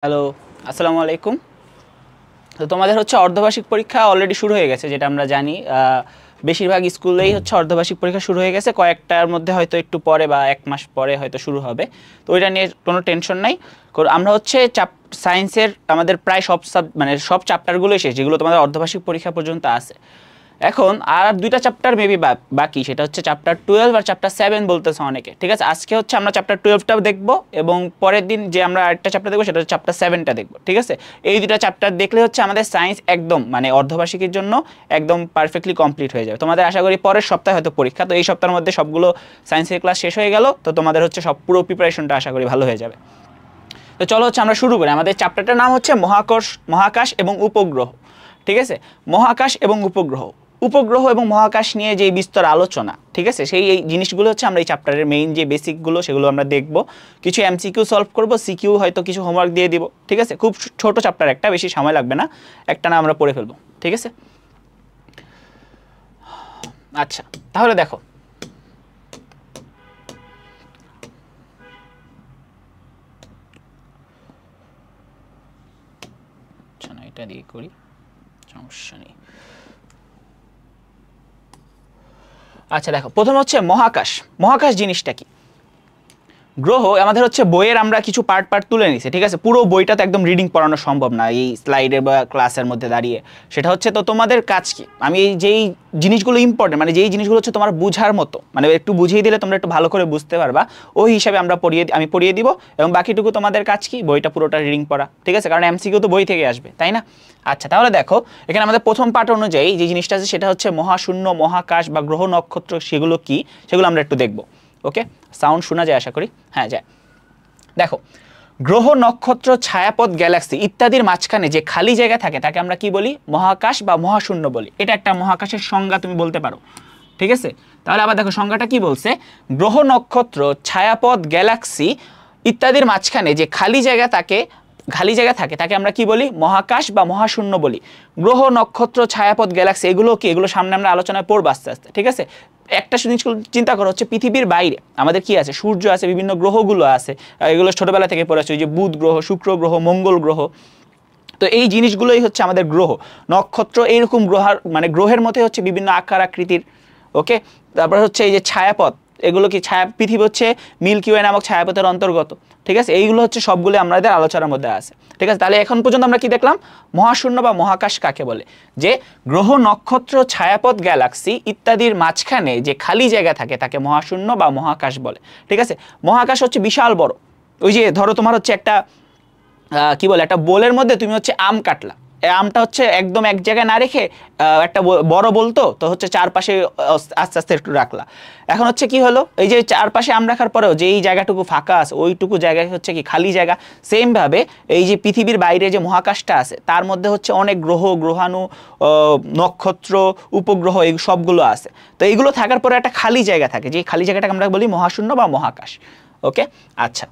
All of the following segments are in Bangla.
হ্যালো, আসসালামু আলাইকুম। তো তোমাদের হচ্ছে অর্ধবার্ষিক পরীক্ষা অলরেডি শুরু হয়ে গেছে, যেটা আমরা জানি। বেশিরভাগ স্কুলেই হচ্ছে অর্ধবার্ষিক পরীক্ষা শুরু হয়ে গেছে, কয়েকটার মধ্যে হয়তো একটু পরে বা এক মাস পরে হয়তো শুরু হবে। তো ওইটা নিয়ে কোনো টেনশন নাই। আমরা হচ্ছে সায়েন্সের আমাদের প্রায় সব চ্যাপ্টারগুলোই শেষ, যেগুলো তোমাদের অর্ধবার্ষিক পরীক্ষা পর্যন্ত আছে। এখন আর দুইটা চ্যাপ্টার মেবি বাকি, সেটা হচ্ছে চ্যাপ্টার 12 আর চ্যাপ্টার 7 বলতেছে অনেকে। ঠিক আছে, আজকে হচ্ছে আমরা চ্যাপ্টার 12টা দেখবো এবং পরের দিন যে আমরা আরেকটা চ্যাপ্টার দেখবো সেটা হচ্ছে চ্যাপ্টার 7টা দেখবো। ঠিক আছে, এই দুটা চ্যাপ্টার দেখলে হচ্ছে আমাদের সায়েন্স একদম মানে অর্ধবার্ষিকীর জন্য একদম পারফেক্টলি কমপ্লিট হয়ে যাবে। তোমাদের আশা করি পরের সপ্তাহে হয়তো পরীক্ষা, তো এই সপ্তাহের মধ্যে সবগুলো সায়েন্সের ক্লাস শেষ হয়ে গেল, তো তোমাদের হচ্ছে সব পুরো প্রিপারেশনটা আশা করি ভালো হয়ে যাবে। তো চলো হচ্ছে আমরা শুরু করি। আমাদের চ্যাপ্টারটার নাম হচ্ছে মহাকাশ এবং উপগ্রহ। ঠিক আছে, মহাকাশ এবং উপগ্রহ এবং মহাকাশ নিয়ে যে বিস্তর আলোচনা, ঠিক আছে, সেই এই জিনিসগুলো হচ্ছে আমরা এই চ্যাপ্টারের মেইন যে বেসিকগুলো সেগুলো আমরা দেখব। কিছু এমসিকিউ সলভ করব, সিকিউ হয়তো কিছু হোমওয়ার্ক দিয়ে দিব। ঠিক আছে, খুব ছোট চ্যাপ্টার, একটা বেশি সময় লাগবে না, একটা না আমরা পড়ে ফেলবো। ঠিক আছে, আচ্ছা তাহলে দেখো, আচ্ছা না এটা দিয়ে করি, সমস্যা নেই। আচ্ছা দেখো, প্রথম হচ্ছে মহাকাশ। মহাকাশ জিনিসটা কি? গ্রহ আমাদের হচ্ছে বইয়ের আমরা কিছু পার্ট তুলে নিছি। ঠিক আছে, পুরো বইটা তো একদম রিডিং পড়ানো সম্ভব না এই স্লাইডে বা ক্লাসের মধ্যে দাঁড়িয়ে। সেটা হচ্ছে তো তোমাদের কাজ কি, আমি এই যেই জিনিসগুলো ইম্পর্টেন্ট, মানে যেই জিনিসগুলো হচ্ছে তোমার বুঝার মতো, মানে একটু বুঝিয়ে দিলে তোমরা একটু ভালো করে বুঝতে পারবা, ওই হিসাবে আমি পড়িয়ে দিব এবং বাকিটুকু তোমাদের কাজ কি, বইটা পুরোটা রিডিং পড়া। ঠিক আছে, কারণ এমসিকিউ তো বই থেকে আসবে, তাই না? আচ্ছা তাহলে দেখো, এখানে আমাদের প্রথম পার্ট অনুযায়ী যে জিনিসটা আছে সেটা হচ্ছে মহাশূন্য, মহাকাশ বা গ্রহ নক্ষত্র, সেগুলো কি সেগুলো আমরা একটু দেখব। ওকে, সাউন্ড শোনা যায় আশা করি? হ্যাঁ যায়। দেখো, গ্রহ, নক্ষত্র, ছায়াপথ, গ্যালাক্সি ইত্যাদির মাঝখানে যে খালি জায়গা থাকে তাকে আমরা কি বলি? মহাকাশ বা মহাশূন্য বলি। এটা একটা মহাকাশের সংজ্ঞা, তুমি বলতে পারো। ঠিক আছে, তাহলে আবার দেখো সংজ্ঞাটা কি বলছে। গ্রহ, নক্ষত্র, ছায়াপথ, গ্যালাক্সি ইত্যাদির মাঝখানে যে খালি জায়গা থাকে তাকে আমরা কি বলি? মহাকাশ বা মহাশূন্য বলি। গ্রহ, নক্ষত্র, ছায়াপথ, গ্যালাক্সি এগুলো কি, এগুলো সামনে আমরা আলোচনায় পড়বো আস্তে আস্তে। ঠিক আছে, একটা জিনিস চিন্তা করো, হচ্ছে পৃথিবীর বাইরে আমাদের কি আছে? সূর্য আছে, বিভিন্ন গ্রহগুলো আছে, এগুলো ছোটবেলা থেকে পড়েছে, ওই যে বুধ গ্রহ, শুক্র গ্রহ, মঙ্গল গ্রহ। তো এই জিনিসগুলোই হচ্ছে আমাদের গ্রহ। নক্ষত্র এইরকম গ্রহের মধ্যে হচ্ছে বিভিন্ন আকার আকৃতির। ওকে, তারপর হচ্ছে এই যে ছায়াপথ, এগুলো কি পৃথিবী হচ্ছে মিল্কি ওয়ে নামক ছায়াপথের অন্তর্গত। ঠিক আছে, এইগুলো হচ্ছে সবগুলো আমাদের আলোচনার মধ্যে আছে। ঠিক আছে, তাহলে এখন পর্যন্ত আমরা কি দেখলাম? মহাশূন্য বা মহাকাশ কাকে বলে? যে গ্রহ, নক্ষত্র, ছায়াপথ, গ্যালাক্সি ইত্যাদির মাঝখানে যে খালি জায়গা থাকে তাকে মহাশূন্য বা মহাকাশ বলে। ঠিক আছে, মহাকাশ হচ্ছে বিশাল বড়। ওই যে ধরো তোমার হচ্ছে একটা কি বলে, একটা বোলের মধ্যে তুমি হচ্ছে আম কাটলা, আমটা হচ্ছে একদম এক জায়গায় না রেখে একটা বড় বলতো তো হচ্ছে চারপাশে আস্তে আস্তে একটু রাখলা। এখন হচ্ছে কি হলো, এই যে চারপাশে আম রাখার পরেও যে এই জায়গাটুকু ফাঁকা আছে ওইটুকু জায়গায় হচ্ছে কি খালি জায়গা। সেমভাবে এই যে পৃথিবীর বাইরে যে মহাকাশটা আছে তার মধ্যে হচ্ছে অনেক গ্রহ, গ্রহাণু, নক্ষত্র, উপগ্রহ এই সবগুলো আছে। তো এইগুলো থাকার পরে একটা খালি জায়গা থাকে, যে খালি জায়গাটাকে আমরা বলি মহাশূন্য বা মহাকাশ। ওকে, আচ্ছা।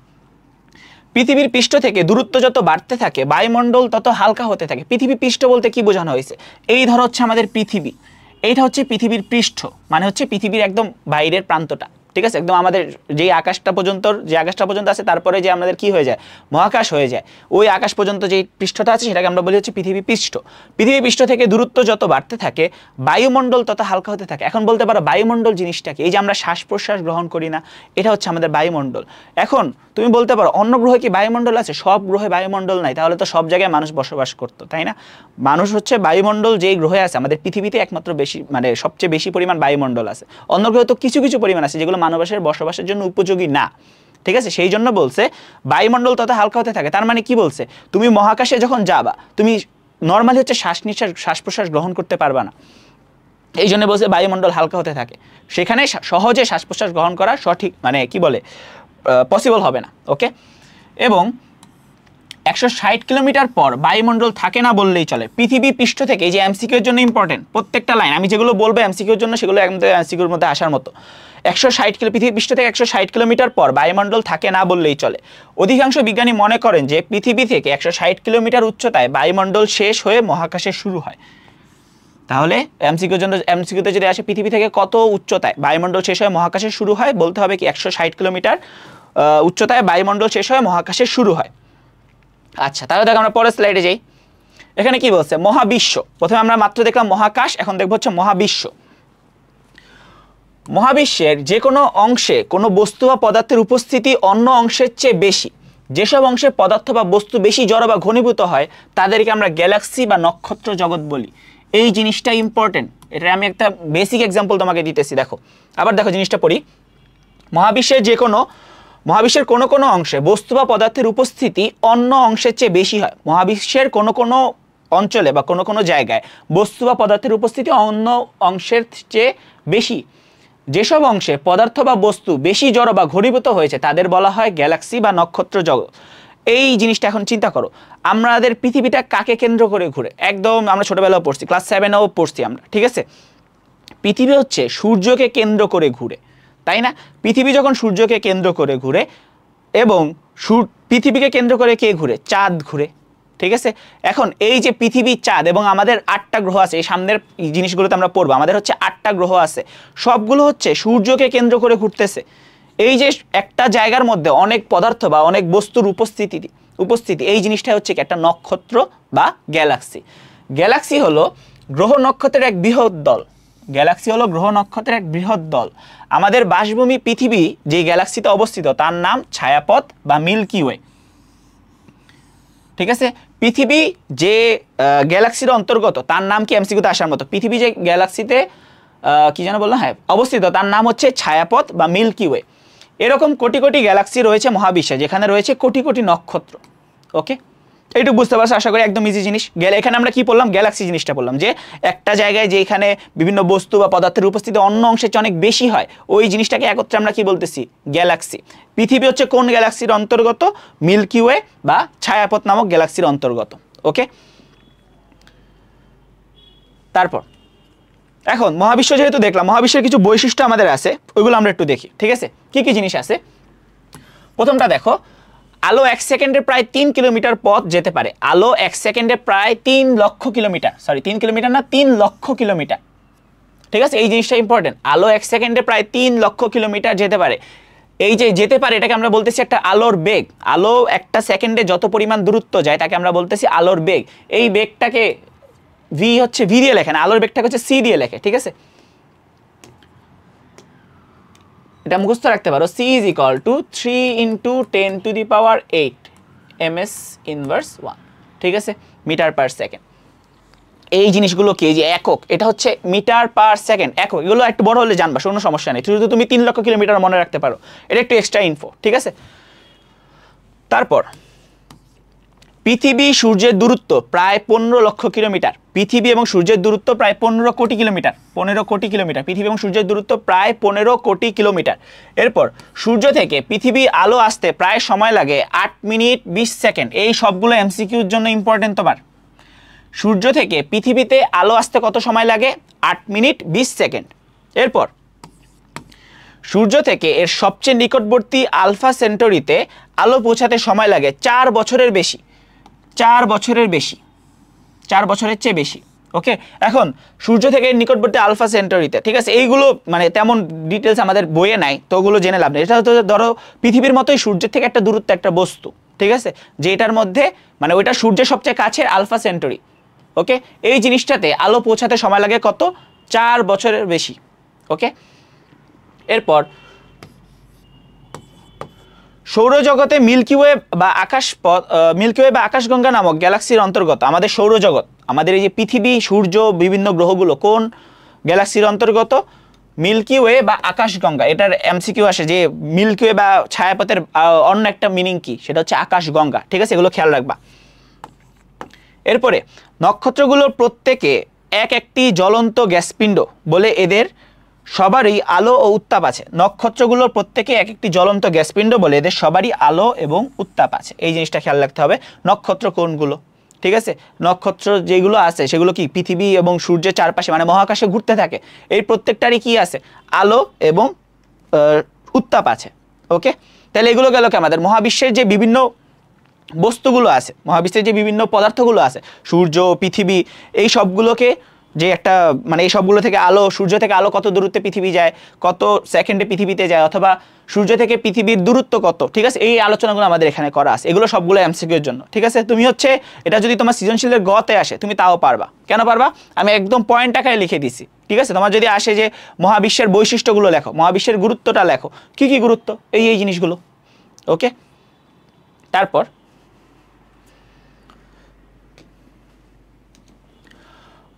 পৃথিবীর পৃষ্ঠ থেকে দূরত্ব যত বাড়তে থাকে বায়ুমণ্ডল তত হালকা হতে থাকে। পৃথিবী পৃষ্ঠ বলতে কি বোঝানো হয়েছে? এই ধরো হচ্ছে আমাদের পৃথিবী, এইটা হচ্ছে পৃথিবীর পৃষ্ঠ, মানে হচ্ছে পৃথিবীর একদম বাইরের প্রান্তটা। ঠিক আছে, একদম আমাদের যে আকাশটা পর্যন্ত আছে, তারপরে যে আমাদের কি হয়ে যায়? মহাকাশ হয়ে যায়। ওই আকাশ পর্যন্ত যে পৃষ্ঠটা আছে সেটাকে আমরা বলি হচ্ছে পৃথিবী পৃষ্ঠ। পৃথিবী পৃষ্ঠ থেকে দূরত্ব যত বাড়তে থাকে বায়ুমণ্ডল তত হালকা হতে থাকে। এখন বলতে পারো বায়ুমণ্ডল জিনিসটাকে, এই যে আমরা শ্বাস প্রশ্বাস গ্রহণ করি না, এটা হচ্ছে আমাদের বায়ুমণ্ডল। এখন তুমি বলতে পারো অন্য গ্রহে কি বায়ুমণ্ডল আছে? সব গ্রহে বায়ুমণ্ডল নাই, তাহলে তো সব জায়গায় মানুষ বসবাস করতো, তাই না? মানুষ হচ্ছে বায়ুমণ্ডল যেই গ্রহে আছে, আমাদের পৃথিবীতে একমাত্র বেশি, মানে সবচেয়ে বেশি পরিমাণ বায়ুমণ্ডল আছে। অন্য গ্রহে তো কিছু কিছু পরিমাণ আছে যেগুলো মানুষের বসবাসের জন্য উপযোগী না। ঠিক আছে, সেই জন্য বলছে বায়ুমণ্ডল তত হালকা হতে থাকে। তার মানে কি বলছে? তুমি মহাকাশে যখন যাবা, তুমি নর্মালি হচ্ছে শ্বাস প্রশ্বাস গ্রহণ করতে পারবা না। এই জন্য বলছে বায়ুমণ্ডল হালকা হতে থাকে, সেখানে সহজে শ্বাস প্রশ্বাস গ্রহণ করা সঠিক, মানে কি বলে, পসিবল হবে না। ওকে, এবং 160 কিলোমিটার পর বায়ুমণ্ডল থাকে না বললেই চলে। পৃথিবী পৃষ্ঠ থেকে, এই যে এমসিকিউর জন্য ইম্পর্টেন্ট প্রত্যেকটা লাইন, আমি যেগুলো বলবো এমসিকিউর জন্য সেগুলো একদম এমসিকিউর মধ্যে আসার মতো। 160 পৃথিবী পৃষ্ঠ থেকে 160 কিলোমিটার পর বায়ুমণ্ডল থাকে না বললেই চলে। অধিকাংশ বিজ্ঞানী মনে করেন যে পৃথিবী থেকে 160 কিলোমিটার উচ্চতায় বায়ুমণ্ডল শেষ হয়ে মহাকাশে শুরু হয়। তাহলে এমসিকিউতে যদি আসে পৃথিবী থেকে কত উচ্চতায় বায়ুমণ্ডল শেষ হয়ে মহাকাশে শুরু হয়, বলতে হবে কি 160 কিলোমিটার উচ্চতায় বায়ুমণ্ডল শেষ হয়ে মহাকাশে শুরু হয়। আচ্ছা, তাহলে দেখো আমরা পরের স্লাইডে যাই। এখানে কি বলছে? মহাবিশ্ব। প্রথমে আমরা মাত্র দেখলাম মহাকাশ, এখন দেখব হচ্ছে মহাবিশ্ব। মহাবিশ্বের যে কোনো অংশে কোনো বস্তু বা পদার্থের উপস্থিতি অন্য অংশের চেয়ে বেশি। যেসব অংশে পদার্থ বা বস্তু বেশি জড় বা ঘনীভূত হয় তাদেরকে আমরা গ্যালাক্সি বা নক্ষত্র জগৎ বলি। এই জিনিসটা ইম্পর্টেন্ট। এটা আমি একটা বেসিক এক্সাম্পল তোমাকে দিতেছি। দেখো, আবার দেখো জিনিসটা পড়ি। মহাবিশ্বের কোনো কোনো অংশে বস্তু বা পদার্থের উপস্থিতি অন্য অংশের চেয়ে বেশি হয়। মহাবিশ্বের কোনো কোনো অঞ্চলে বা কোনো কোনো জায়গায় বস্তু বা পদার্থের উপস্থিতি অন্য অংশের চেয়ে বেশি। যেসব অংশে পদার্থ বা বস্তু বেশি জড় বা ঘনীভূত হয়েছে তাদের বলা হয় গ্যালাক্সি বা নক্ষত্র জগৎ। এই জিনিসটা এখন চিন্তা করো, আমাদের পৃথিবীটা কাকে কেন্দ্র করে ঘুরে? একদম আমরা ছোটবেলাও পড়ছি, ক্লাস 7-এও পড়ছি আমরা, ঠিক আছে? পৃথিবী হচ্ছে সূর্যকে কেন্দ্র করে ঘুরে, তাই না? পৃথিবী যখন সূর্যকে কেন্দ্র করে ঘুরে এবং পৃথিবীকে কেন্দ্র করে কে ঘুরে? চাঁদ ঘুরে, ঠিক আছে? এখন এই যে পৃথিবী, চাঁদ এবং আমাদের 8টা গ্রহ আছে, এই সামনের জিনিসগুলোতে আমরা পড়বো, আমাদের হচ্ছে 8টা গ্রহ আছে, সবগুলো হচ্ছে সূর্যকে কেন্দ্র করে ঘুরতেছে। এই যে একটা জায়গার মধ্যে অনেক পদার্থ বা অনেক বস্তুর উপস্থিতি এই জিনিসটা হচ্ছে কি? একটা নক্ষত্র বা গ্যালাক্সি। গ্যালাক্সি হলো গ্রহ নক্ষত্রের এক বৃহৎ দল। গ্যালাক্সি হলো গ্রহ নক্ষত্রের এক বৃহৎ দল। আমাদের বাসভূমি পৃথিবী যে গ্যালাক্সিতে অবস্থিত তার নাম ছায়াপথ বা মিল্কি ওয়ে, ঠিক আছে? পৃথিবী যে গ্যালাক্সির অন্তর্গত তার নাম কি? এমসিকিউতে আসার মতো। পৃথিবী যে গ্যালাক্সিতে কি যেন বললাম, হ্যাঁ, অবস্থিত তার নাম হচ্ছে ছায়াপথ বা মিল্কি ওয়ে। এরকম কোটি কোটি গ্যালাক্সি রয়েছে মহাবিশ্বে, যেখানে রয়েছে কোটি কোটি নক্ষত্র। ওকে, এইটুকু বুঝতে পারছো আশা করি, একদম ইজি জিনিস। এখানে আমরা কি বললাম? গ্যালাক্সি জিনিসটা বললাম, যে একটা জায়গায় যেখানে বিভিন্ন বস্তু বা পদার্থের উপস্থিতি অন্য অংশের চেয়ে অনেক বেশি হয়, ওই জিনিসটাকে একত্রে আমরা কি বলতেছি? গ্যালাক্সি। পৃথিবী হচ্ছে কোন গ্যালাক্সির অন্তর্গত? মিল্কি ওয়ে বা ছায়াপথ নামক গ্যালাক্সির অন্তর্গত। ওকে, তারপর এখন মহাবিশ্ব যেহেতু দেখলাম, মহাবিশ্বের কিছু বৈশিষ্ট্য আমাদের আছে, ওইগুলো আমরা একটু দেখি, ঠিক আছে? কি কি জিনিস আছে? প্রথমটা দেখো, আলো 1 সেকেন্ডে প্রায় 3 কিলোমিটার পথ যেতে পারে। আলো 1 সেকেন্ডে প্রায় 3 লক্ষ কিলোমিটার, সরি 3 কিলোমিটার না, 3 লক্ষ কিলোমিটার, ঠিক আছে? এই জিনিসটা ইম্পর্টেন্ট। আলো 1 সেকেন্ডে প্রায় 3 লক্ষ কিলোমিটার যেতে পারে। এই যে যেতে পারে, এটাকে আমরা বলতেছি একটা আলোর বেগ। আলো একটা সেকেন্ডে যত পরিমাণ দূরত্ব যায় তাকে আমরা বলতেছি আলোর বেগ। এই বেগটাকে ভি হচ্ছে ভি দিয়ে লেখে না, আলোর বেগটাকে হচ্ছে সি দিয়ে লেখে, ঠিক আছে? এটা মুখস্থ রাখতে পারো, c is equal to 3 into 10 to the power 8 ms inverse 1, ঠিক আছে? Meter per second. এই জিনিসগুলো কি? যে একক, এটা হচ্ছে মিটার পার সেকেন্ড, একক। এগুলো একটু বড় হলে জানবা, কোনো সমস্যা নেই, শুধু তুমি 3 লক্ষ কিলোমিটার মনে রাখতে পারো, এটা একটু এক্সট্রা ইনফো, ঠিক আছে? তারপর পৃথিবী সূর্যের দূরত্ব প্রায় 15 লক্ষ কিলোমিটার। পৃথিবী এবং সূর্যের দূরত্ব প্রায় 15 কোটি কিলোমিটার। 15 কোটি কিলোমিটার। পৃথিবী এবং সূর্যের দূরত্ব প্রায় 15 কোটি কিলোমিটার। এরপর সূর্য থেকে পৃথিবী আলো আসতে প্রায় সময় লাগে 8 মিনিট 20 সেকেন্ড। এই সবগুলো এমসিকিউর জন্য ইম্পর্টেন্ট তোমার। সূর্য থেকে পৃথিবীতে আলো আসতে কত সময় লাগে? 8 মিনিট 20 সেকেন্ড। এরপর সূর্য থেকে এর সবচেয়ে নিকটবর্তী আলফা সেন্টরিতে আলো পৌঁছাতে সময় লাগে 4 বছরের বেশি। 4 বছরের বেশি, 4 বছরের চেয়ে বেশি। ওকে, এখন সূর্য থেকে নিকটবর্তী আলফা সেন্টরিতে, ঠিক আছে? এইগুলো মানে তেমন ডিটেলস আমাদের বইয়ে নাই, তো ওগুলো জেনে লাভ নেই। এটা হচ্ছে ধরো পৃথিবীর মতোই সূর্যের থেকে একটা দূরত্ব, একটা বস্তু, ঠিক আছে? যে এটার মধ্যে মানে ওইটা সূর্যের সবচেয়ে কাছের আলফা সেন্টরি। ওকে, এই জিনিসটাতে আলো পৌঁছাতে সময় লাগে কত? 4 বছরের বেশি। ওকে, এরপর সৌরজগতে মিল্কি ওয়ে বা আকাশগঙ্গা নামক গ্যালাক্সির অন্তর্গত আমাদের সৌরজগৎ। আমাদের এই যে পৃথিবী, সূর্য, বিভিন্ন গ্রহগুলো কোন গ্যালাক্সির অন্তর্গত? মিল্কি ওয়ে বা আকাশগঙ্গা। এটার এমসিকিউ আসে যে মিল্কি ওয়ে বা ছায়াপথের অন্য একটা মিনিং কি, সেটা হচ্ছে আকাশগঙ্গা, ঠিক আছে? এগুলো খেয়াল রাখবা। এরপরে নক্ষত্রগুলোর প্রত্যেকে এক একটি জ্বলন্ত গ্যাসপিণ্ড বলে এদের সবারই আলো ও উত্তাপ আছে। নক্ষত্রগুলোর প্রত্যেকে এক একটি জ্বলন্ত গ্যাসপিণ্ড বলে এদের সবারই আলো এবং উত্তাপ আছে। এই জিনিসটা খেয়াল রাখতে হবে। নক্ষত্র কোনগুলো, ঠিক আছে? নক্ষত্র যেগুলো আছে সেগুলো কি পৃথিবী এবং সূর্যের চারপাশে মানে মহাকাশে ঘুরতে থাকে। এই প্রত্যেকটারই কি আছে? আলো এবং উত্তাপ আছে। ওকে, তাহলে এগুলো গেল কি আমাদের মহাবিশ্বের যে বিভিন্ন বস্তুগুলো আছে, মহাবিশ্বের যে বিভিন্ন পদার্থগুলো আছে, সূর্য, পৃথিবী, এই সবগুলোকে যে একটা মানে এই সবগুলো থেকে আলো, সূর্য থেকে আলো কত দূরত্বে পৃথিবী যায়, কত সেকেন্ডে পৃথিবীতে যায়, অথবা সূর্য থেকে পৃথিবীর দূরত্ব কত, ঠিক আছে, এই আলোচনাগুলো আমাদের এখানে করা আছে। এগুলো সবগুলো এমসিকিউ এর জন্য, ঠিক আছে। তুমি হচ্ছে এটা যদি তোমার সৃজনশীলের গতে আসে তুমি তাও পারবা। কেন পারবা? আমি একদম পয়েন্ট আকারে লিখে দিছি, ঠিক আছে। তোমার যদি আসে যে মহাবিশ্বের বৈশিষ্ট্যগুলো লেখো, মহাবিশ্বের গুরুত্বটা লেখো, কি কি গুরুত্ব, এই জিনিসগুলো, ওকে। তারপর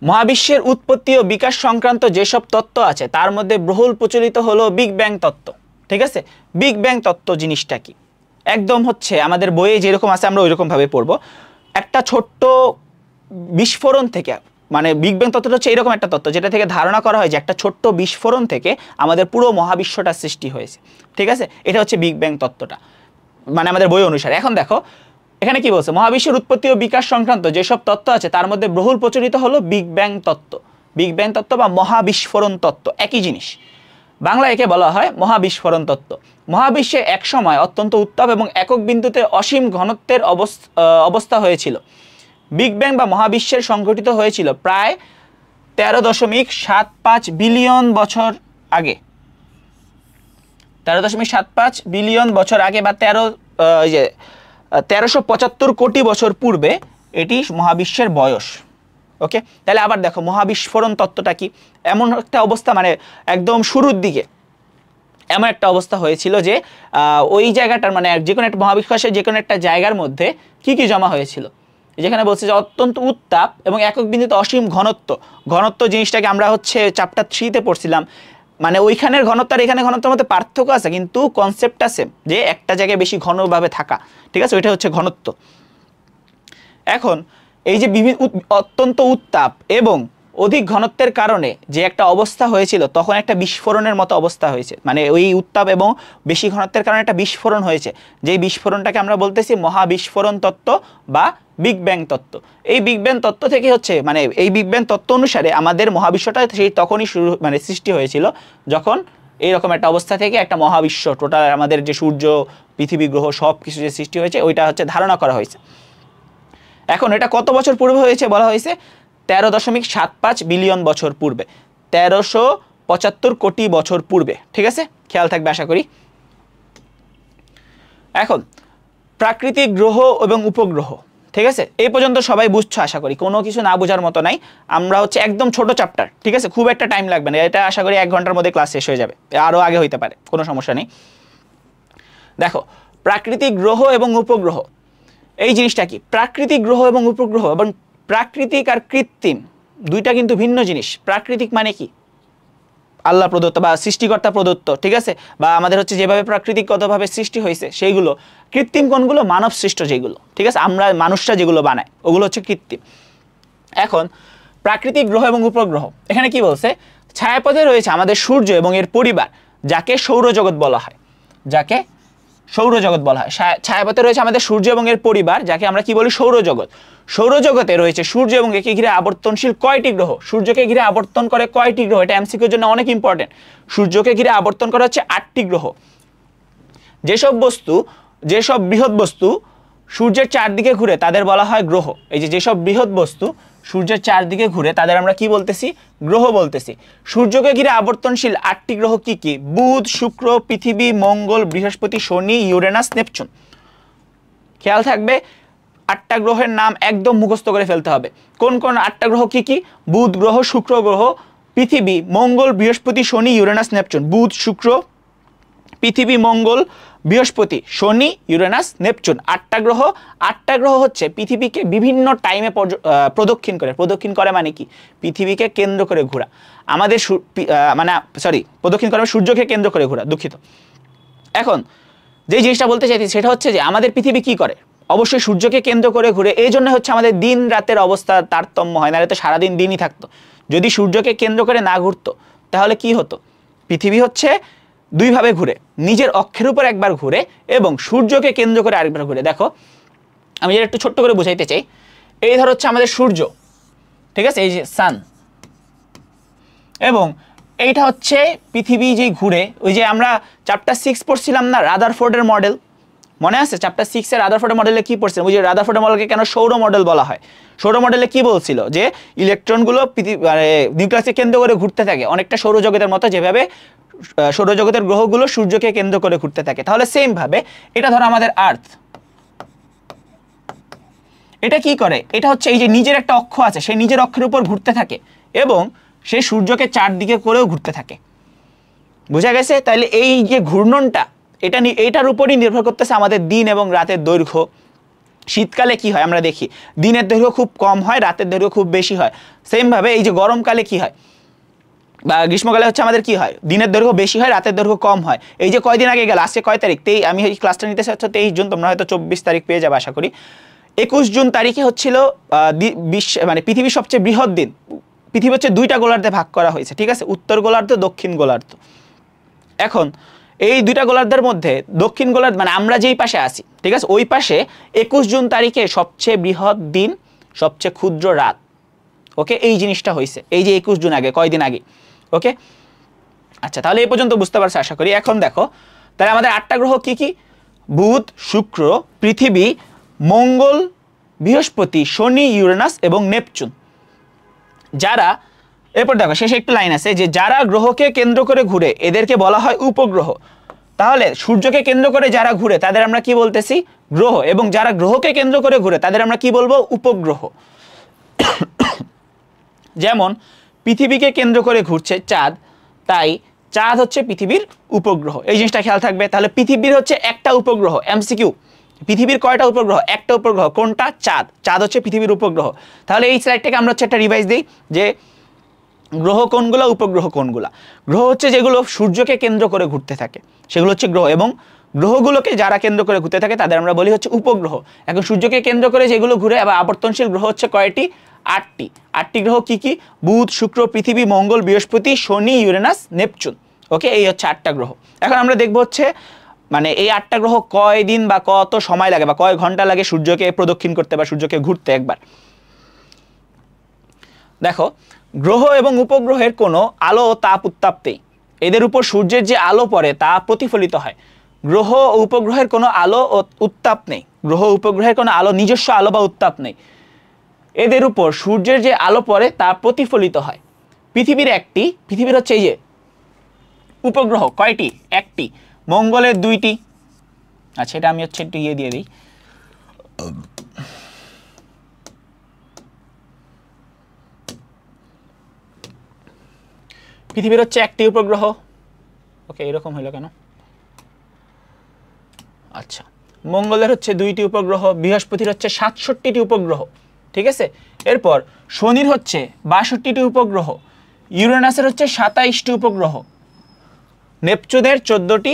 মহাবিশ্বের উৎপত্তি ও বিকাশ সংক্রান্ত যেসব তত্ত্ব আছে তার মধ্যে বহুল প্রচলিত হলো বিগ ব্যাং তত্ত্ব, ঠিক আছে। বিগ ব্যাং তত্ত্ব জিনিসটা কি? একদম হচ্ছে আমাদের বইয়ে যেরকম আছে আমরা ওইরকম ভাবে পড়বো। একটা ছোট্ট বিস্ফোরণ থেকে, মানে বিগ ব্যাং তত্ত্বটা হচ্ছে এরকম একটা তত্ত্ব যেটা থেকে ধারণা করা হয় যে একটা ছোট্ট বিস্ফোরণ থেকে আমাদের পুরো মহাবিশ্বটা সৃষ্টি হয়েছে, ঠিক আছে। এটা হচ্ছে বিগ ব্যাং তত্ত্বটা, মানে আমাদের বই অনুসারে। এখন দেখো এখানে কি বলছে, মহাবিশ্বের উৎপত্তি ও বিকাশ সংক্রান্ত যেসব তত্ত্ব আছে তার মধ্যে বহুল প্রচলিত হলো বিগ ব্যাং তত্ত্ব। বিগ ব্যাং তত্ত্ব বা মহাবিস্ফোরণ তত্ত্ব একই জিনিস, বাংলা একে বলা হয় মহাবিস্ফোরণ তত্ত্ব। মহাবিশ্বে এক সময় অত্যন্ত উত্তাপ এবং একক বিন্দুতে অসীম ঘনত্বের অবস্থা হয়েছিল। বিগ ব্যাং বা মহাবিশ্বের সংঘটিত হয়েছিল প্রায় 13.75 বিলিয়ন বছর আগে। 13.75 বিলিয়ন বছর আগে বা 1375 কোটি বছর পূর্বে এটি মহাবিশ্বের বয়স, ওকে। তাহলে আবার দেখো মহাবিস্ফোরণ তত্ত্বটা কি? এমন একটা অবস্থা, মানে একদম শুরুর দিকে এমন একটা অবস্থা হয়েছিল যে ওই জায়গাটার, মানে যে কোনো একটা মহাবিশ্বের যে কোনো একটা জায়গার মধ্যে কি কি জমা হয়েছিল, যেখানে বলছে যে অত্যন্ত উত্তাপ এবং একক বিন্দুতে অসীম ঘনত্ব। ঘনত্ব জিনিসটাকে আমরা হচ্ছে চ্যাপ্টার 3-তে পড়ছিলাম, মানে ওইখানের ঘনত্ব আর এখানে ঘনত্বের মধ্যে পার্থক্য আছে কিন্তু কনসেপ্টটা সেম, যে একটা জায়গায় বেশি ঘনভাবে থাকা, ঠিক আছে, ওইটা হচ্ছে ঘনত্ব। এখন এই যে অত্যন্ত উত্তাপ এবং অধিক ঘনত্বের কারণে যে একটা অবস্থা হয়েছিল, তখন একটা বিস্ফোরণের মতো অবস্থা হয়েছে, মানে ওই উত্তাপ এবং বেশি ঘনত্বের কারণে একটা বিস্ফোরণ হয়েছে, যেই বিস্ফোরণটাকে আমরা বলতেছি মহাবিস্ফোরণ তত্ত্ব বা বিগ ব্যাং তত্ত্ব। এই বিগ ব্যাং তত্ত্ব থেকে হচ্ছে, মানে এই বিগ ব্যাং তত্ত্ব অনুসারে আমাদের মহাবিশ্বটা সেই তখনই মানে সৃষ্টি হয়েছিল যখন এইরকম একটা অবস্থা থেকে একটা মহাবিশ্ব, টোটাল আমাদের যে সূর্য, পৃথিবী, গ্রহ সব কিছু যে সৃষ্টি হয়েছে ওইটা হচ্ছে ধারণা করা হয়েছে। এখন এটা কত বছর পূর্বে হয়েছে বলা হয়েছে? 13.75 বিলিয়ন বছর পূর্বে, 1375 কোটি বছর পূর্বে, ঠিক আছে, খেয়াল থাকবে আশা করি। এখন প্রাকৃতিক গ্রহ এবং উপগ্রহ, ঠিক আছে, এই পর্যন্ত সবাই বুঝছো আশা করি, কোনো কিছু না বোঝার মতো নাই। আমরা হচ্ছে একদম ছোট চ্যাপ্টার, ঠিক আছে, খুব একটা টাইম লাগবে না, এটা আশা করি 1 ঘন্টার মধ্যে ক্লাস শেষ হয়ে যাবে, আরও আগে হইতে পারে, কোনো সমস্যা নেই। দেখো প্রাকৃতিক গ্রহ এবং উপগ্রহ এই জিনিসটা কি? প্রাকৃতিক গ্রহ এবং উপগ্রহ, এবং প্রাকৃতিক আর কৃত্রিম দুইটা কিন্তু ভিন্ন জিনিস। প্রাকৃতিক মানে কি? আল্লাহ প্রদত্ত বা সৃষ্টিকর্তা প্রদত্ত, ঠিক আছে, বা আমাদের হচ্ছে যেভাবে প্রাকৃতিকগতভাবে সৃষ্টি হয়েছে সেইগুলো। কৃত্রিম কোনগুলো? মানব সৃষ্ট যেগুলো, ঠিক আছে, আমরা মানুষরা যেগুলো বানায় ওগুলো হচ্ছে কৃত্রিম। এখন প্রাকৃতিক গ্রহ এবং উপগ্রহ, এখানে কি বলছে? ছায়াপথে রয়েছে আমাদের সূর্য এবং এর পরিবার, যাকে সৌরজগৎ বলা হয়, যাকে সৌরজগৎ বলা হয়। ছায়াপথে রয়েছে আমাদের সূর্য এবং এর পরিবার, যাকে আমরা কি বলি? সৌরজগৎ। সৌরজগতে রয়েছে সূর্য এবং একে ঘিরে আবর্তনশীল কয়টি গ্রহ? সূর্যকে ঘিরে আবর্তন করে কয়টি গ্রহ? এটা এমসিকিউর জন্য অনেক ইম্পর্টেন্ট। সূর্যকে ঘিরে আবর্তন করা হচ্ছে 8টি গ্রহ। যেসব বৃহৎ বস্তু সূর্যের চারদিকে ঘুরে তাদের বলা হয় গ্রহ। এই যেসব বৃহৎ বস্তু সূর্যের চারদিকে ঘুরে তাদের আমরা কি বলতেছি? গ্রহ বলতেছি। সূর্যকে ঘিরে আবর্তনশীল 8টি গ্রহ কি কি? বুধ, শুক্র, পৃথিবী, মঙ্গল, বৃহস্পতি, শনি, ইউরেনাস, নেপচুন। খেয়াল থাকবে 8টা গ্রহের নাম একদম মুখস্থ করে ফেলতে হবে। কোন কোন 8টা গ্রহ কি কি? বুধ গ্রহ, শুক্র গ্রহ, পৃথিবী, মঙ্গল, বৃহস্পতি, শনি, ইউরেনাস, নেপচুন। বুধ, শুক্র, পৃথিবী, মঙ্গল, বৃহস্পতি, শনি, ইউরেনাস, নেপচুন। 8টা গ্রহ। 8টা গ্রহ হচ্ছে পৃথিবীকে বিভিন্ন টাইমে প্রদক্ষিণ করে। প্রদক্ষিণ করে মানে কি? পৃথিবীকে কেন্দ্র করে ঘোরা। আমাদের প্রদক্ষিণ করে সূর্যকে কেন্দ্র করে ঘোরা, দুঃখিত। এখন যে জিনিসটা বলতে চাইছি সেটা হচ্ছে যে আমাদের পৃথিবী কি করে? অবশ্যই সূর্যকে কেন্দ্র করে ঘুরে। এই জন্য হচ্ছে আমাদের দিন রাতের অবস্থা তারতম্য হয়, নাহলে তো সারাদিন দিনই থাকতো। যদি সূর্যকে কেন্দ্র করে না ঘুরতো তাহলে কি হতো? পৃথিবী হচ্ছে দুইভাবে ঘুরে, নিজের অক্ষের উপর একবার ঘুরে এবং সূর্যকে কেন্দ্র করে আরেকবার ঘুরে। দেখো আমি যেটা একটু ছোট্ট করে বুঝাইতে চাই, এই ধর হচ্ছে আমাদের সূর্য, ঠিক আছে, এই যে সান, এবং এইটা হচ্ছে পৃথিবী যেই ঘুরে। ওই যে আমরা চ্যাপ্টার 6 পড়ছিলাম না, রাদারফোর্ডের মডেল, মনে আছে চ্যাপ্টার 6 এর রাদারফোর্ড মডেলে কি পড়ছেন? ওই যে রাদারফোর্ড মডেলকে কেন সৌর মডেল বলা হয়? সৌর মডেলে কি বলছিল যে ইলেকট্রনগুলো নিউক্লিয়াসকে কেন্দ্র করে ঘুরতে থাকে অনেকটা সৌরজগতের মতো, যেভাবে সৌরজগতের গ্রহগুলো সূর্যকে কেন্দ্র করে ঘুরতে থাকে। তাহলে সেম ভাবে এটা ধরো আমাদের আর্থ, এটা কি করে? এটা হচ্ছে এই যে নিজের একটা অক্ষ আছে, সেই নিজের অক্ষের উপর ঘুরতে থাকে এবং সেই সূর্যকে চারদিকে করেও ঘুরতে থাকে। বোঝা গেছে? তাহলে এই যে ঘূর্ণনটা এইটার উপরই নির্ভর করতেছে আমাদের দিন এবং রাতের দৈর্ঘ্য। শীতকালে কি হয় আমরা দেখি, দিনের দৈর্ঘ্য খুব কম হয়, রাতের দৈর্ঘ্য খুব বেশি হয়। সেমভাবে এই যে গরমকালে কি হয় বা গ্রীষ্মকালে হচ্ছে আমাদের কি হয়, দিনের দৈর্ঘ্য বেশি হয়, রাতের দৈর্ঘ্য কম হয়। এই যে কয়দিন আগে গেল, আজকে কয় তারিখ? আমি এই ক্লাসটা নিতে চাচ্ছি 23 জুন, তোমরা হয়তো 24 তারিখ পেয়ে যাবে আশা করি। 21 জুন তারিখে হচ্ছিল মানে পৃথিবীর সবচেয়ে বৃহৎ দিন। পৃথিবী হচ্ছে দুইটা গোলার্ধে ভাগ করা হয়েছে, ঠিক আছে, উত্তর গোলার্ধ, দক্ষিণ গোলার্ধ। এখন এই দুইটা গোলার্ধের মধ্যে দক্ষিণ গোলার্ধ মানে আমরা যেই পাশে আছি, ঠিক আছে, ওই পাশে 21 জুন তারিখে সবচেয়ে বৃহৎ দিন, সবচেয়ে ক্ষুদ্র রাত। ওকে, এই জিনিসটা হয়েছে এই যে 21 জুন আগে, কয়দিন আগে। ওকে, আচ্ছা, তাহলে এই পর্যন্ত বুঝতে পারছো আশা করি। এখন দেখো তাহলে আমাদের 8টা গ্রহ কি কি? বুধ, শুক্র, পৃথিবী, মঙ্গল, বৃহস্পতি, শনি, ইউরেনাস এবং নেপচুন। যারা, এরপর দেখো শেষে একটা লাইন আছে যে যারা গ্রহকে কেন্দ্র করে ঘুরে এদেরকে বলা হয় উপগ্রহ। তাহলে সূর্যকে কেন্দ্র করে যারা ঘুরে তাদের আমরা কি বলতেছি? গ্রহ। এবং যারা গ্রহকে কেন্দ্র করে ঘুরে তাদের আমরা কি বলবো? উপগ্রহ। যেমন পৃথিবীকে কেন্দ্র করে ঘুরছে চাঁদ, তাই চাঁদ হচ্ছে পৃথিবীর উপগ্রহ। এই জিনিসটা খেয়াল থাকবে। তাহলে পৃথিবীর হচ্ছে একটা উপগ্রহ। এমসিকিউ, পৃথিবীর কয়টা উপগ্রহ? একটা উপগ্রহ। কোনটা? চাঁদ। চাঁদ হচ্ছে পৃথিবীর উপগ্রহ। তাহলে এই স্লাইডটাকে আমরা হচ্ছে একটা রিভাইজ দিই যে গ্রহ কোনগুলো, উপগ্রহ কোনগুলো। গ্রহ হচ্ছে যেগুলো সূর্যকে কেন্দ্র করে ঘুরতে থাকে, সেগুলো হচ্ছে গ্রহ। এবং গ্রহগুলোকে যারা কেন্দ্র করে ঘুরতে থাকে তাদের আমরা বলি হচ্ছে উপগ্রহ। এখন সূর্যকে কেন্দ্র করে যেগুলো ঘুরে আবার আবর্তনশীল গ্রহ হচ্ছে কয়টি? 8টি। 8টি গ্রহ কি কি? বুধ, শুক্র, পৃথিবী, মঙ্গল, বৃহস্পতি, শনি, ইউরেনাস, নেপচুন। ওকে, এই হচ্ছে 8টা গ্রহ। এখন আমরা দেখবো হচ্ছে মানে এই 8টা গ্রহ কয় দিন বা কত সময় লাগে বা কয় ঘন্টা লাগে সূর্যকে প্রদক্ষিণ করতে বা সূর্যকে ঘুরতে একবার। দেখো, গ্রহ এবং উপগ্রহের কোনো আলো ও তাপ উত্তাপ নেই। এদের উপর সূর্যের যে আলো পড়ে তা প্রতিফলিত হয়। গ্রহ ও উপগ্রহের কোনো আলো ও উত্তাপ নেই। গ্রহ উপগ্রহের কোনো আলো, নিজস্ব আলো বা উত্তাপ নেই। এদের উপর সূর্যের যে আলো পড়ে তা প্রতিফলিত হয়। পৃথিবীর হচ্ছে এই যে উপগ্রহ কয়টি? একটি। মঙ্গলের 2টি। আচ্ছা, এটা আমি হচ্ছে একটু দিয়ে দিই। পৃথিবীর হচ্ছে একটি উপগ্রহ। ওকে, এরকম হইলো কেন? আচ্ছা, মঙ্গলের হচ্ছে 2টি উপগ্রহ। বৃহস্পতির হচ্ছে 67টি উপগ্রহ, ঠিক আছে। এরপর শনির হচ্ছে 62টি উপগ্রহ। ইউরেনাসের হচ্ছে 27টি উপগ্রহ। নেপচুনের 14টি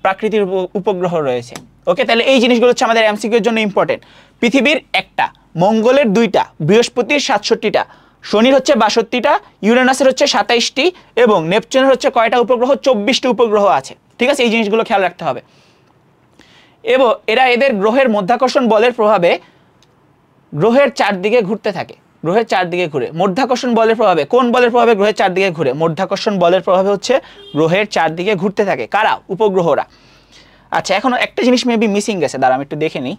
প্রাকৃতিক উপগ্রহ রয়েছে। ওকে, তাহলে এই জিনিসগুলো হচ্ছে আমাদের এমসিকিউর জন্য ইম্পর্টেন্ট। পৃথিবীর একটা, মঙ্গলের 2টা, বৃহস্পতির 67টা, শনির হচ্ছে 62টা, ইউরেনাসের হচ্ছে 27টি এবং নেপচুনের হচ্ছে কয়টা উপগ্রহ? 24টি উপগ্রহ আছে, ঠিক আছে। এই জিনিসগুলো খেয়াল রাখতে হবে। এবং এদের গ্রহের মধ্যাকর্ষণ বলের প্রভাবে গ্রহের চারদিকে ঘুরতে থাকে। গ্রহের চারদিকে ঘুরে। মধ্যাকর্ষণ বলের প্রভাবে, কোন বলের প্রভাবে গ্রহের চারদিকে ঘুরে? মধ্যাকর্ষণ বলের প্রভাবে হচ্ছে গ্রহের চারদিকে ঘুরতে থাকে। কারা? উপগ্রহরা। আচ্ছা, এখন একটা জিনিস মেবি মিসিং গেছে, দাঁড়া আমি একটু দেখে নিই।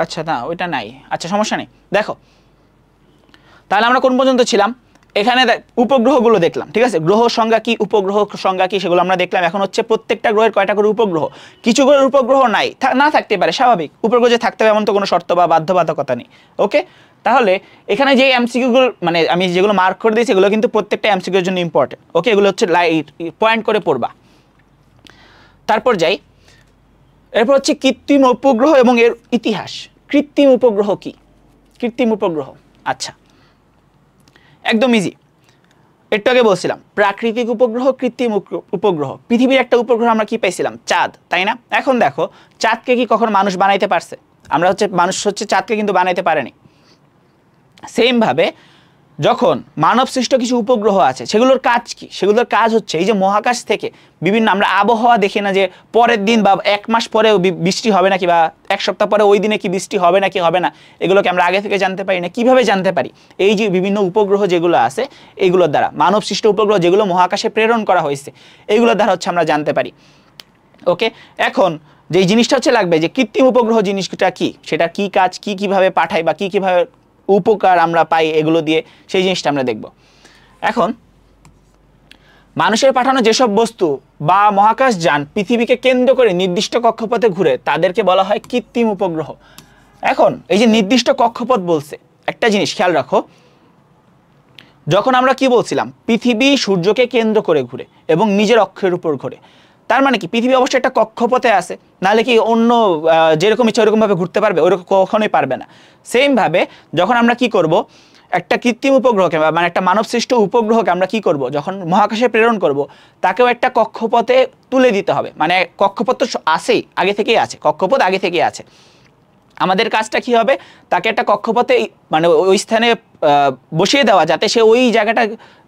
আচ্ছা, না ওইটা নাই। আচ্ছা, সমস্যা নেই। দেখো, তাহলে আমরা কোন পর্যন্ত ছিলাম? এখানে উপগ্রহগুলো দেখলাম, ঠিক আছে। গ্রহ সংজ্ঞা কি, উপগ্রহ সংজ্ঞা কি, সেগুলো আমরা দেখলাম। এখন হচ্ছে প্রত্যেকটা গ্রহের কয়টা করে উপগ্রহ। কিছু গ্রহের উপগ্রহ নাই, না থাকতে পারে, স্বাভাবিক। উপগ্রহ যে থাকতে হবে এমন তো কোনো শর্ত বা বাধ্যবাধকতা নেই। ওকে, তাহলে এখানে যে এমসিকিউগুলো মানে আমি যেগুলো মার্ক করে দিয়েছি এগুলো কিন্তু প্রত্যেকটা এমসিকিউর জন্য ইম্পর্টেন্ট। ওকে, এগুলো হচ্ছে পয়েন্ট করে পড়বা। তারপর যাই, এরপর হচ্ছে কৃত্রিম উপগ্রহ এবং এর ইতিহাস। কৃত্রিম উপগ্রহ কি? কৃত্রিম উপগ্রহ, আচ্ছা, একদম ইজি। একটু আগে বলছিলাম প্রাকৃতিক উপগ্রহ, কৃত্রিম উপগ্রহ। পৃথিবীর একটা উপগ্রহ আমরা কি পাইছিলাম? চাঁদ, তাই না? এখন দেখো, চাঁদকে কি কখনো মানুষ বানাইতে পারছে? মানুষ হচ্ছে চাঁদকে কিন্তু বানাইতে পারেনি। সেম ভাবে যখন মানব সৃষ্ট কিছু উপগ্রহ আছে সেগুলোর কাজ কি, সেগুলোর কাজ হচ্ছে এই যে মহাকাশ থেকে বিভিন্ন আমরা আবহাওয়া দেখি না যে পরের দিন বা 1 মাস পরে বৃষ্টি হবে নাকি বা 1 সপ্তাহ পরে ওই দিনে কি বৃষ্টি হবে নাকি হবে না, এগুলোকে আমরা আগে থেকে জানতে পারি না। কিভাবে জানতে পারি? এই যে বিভিন্ন উপগ্রহ যেগুলো আছে এইগুলোর দ্বারা, মানব সৃষ্ট উপগ্রহ যেগুলো মহাকাশে প্রেরণ করা হয়েছে এইগুলোর দ্বারা হচ্ছে আমরা জানতে পারি। ওকে, এখন যে জিনিসটা হচ্ছে লাগবে যে কৃত্রিম উপগ্রহ জিনিসটা কি, সেটা কি কাজ, কিভাবে পাঠায় বা কিভাবে উপকার আমরা পাই এগুলো দিয়ে, সেই জিনিসটা আমরা দেখব। এখন মানুষের পাঠানো যেসব বস্তু বা মহাকাশ যান পৃথিবীকে কেন্দ্র করে নির্দিষ্ট কক্ষপথে ঘুরে তাদেরকে বলা হয় কৃত্রিম উপগ্রহ। এখন এই যে নির্দিষ্ট কক্ষপথ বলছে, একটা জিনিস খেয়াল রাখো, যখন আমরা কি বলছিলাম পৃথিবী সূর্যকে কেন্দ্র করে ঘুরে এবং নিজের অক্ষের উপর ঘুরে, তার মানে কি পৃথিবী অবশ্যই একটা কক্ষপথে আছে, নাহলে কি অন্য যেরকম ইচ্ছা ওরকমভাবে ঘুরতে পারবে? ওরকম কখনোই পারবে না। সেমভাবে যখন আমরা কি করব, একটা কৃত্রিম উপগ্রহকে মানে একটা মানব সৃষ্ট উপগ্রহকে আমরা কি করব, যখন মহাকাশে প্রেরণ করব তাকেও একটা কক্ষপথে তুলে দিতে হবে। মানে কক্ষপথ তো আছেই, আগে থেকেই আছে, কক্ষপথ আগে থেকেই আছে। আমাদের কাজটা কি হবে, তাকে একটা কক্ষপথে মানে ওই স্থানে বসিয়ে দেওয়া, যাতে সে ওই জায়গাটা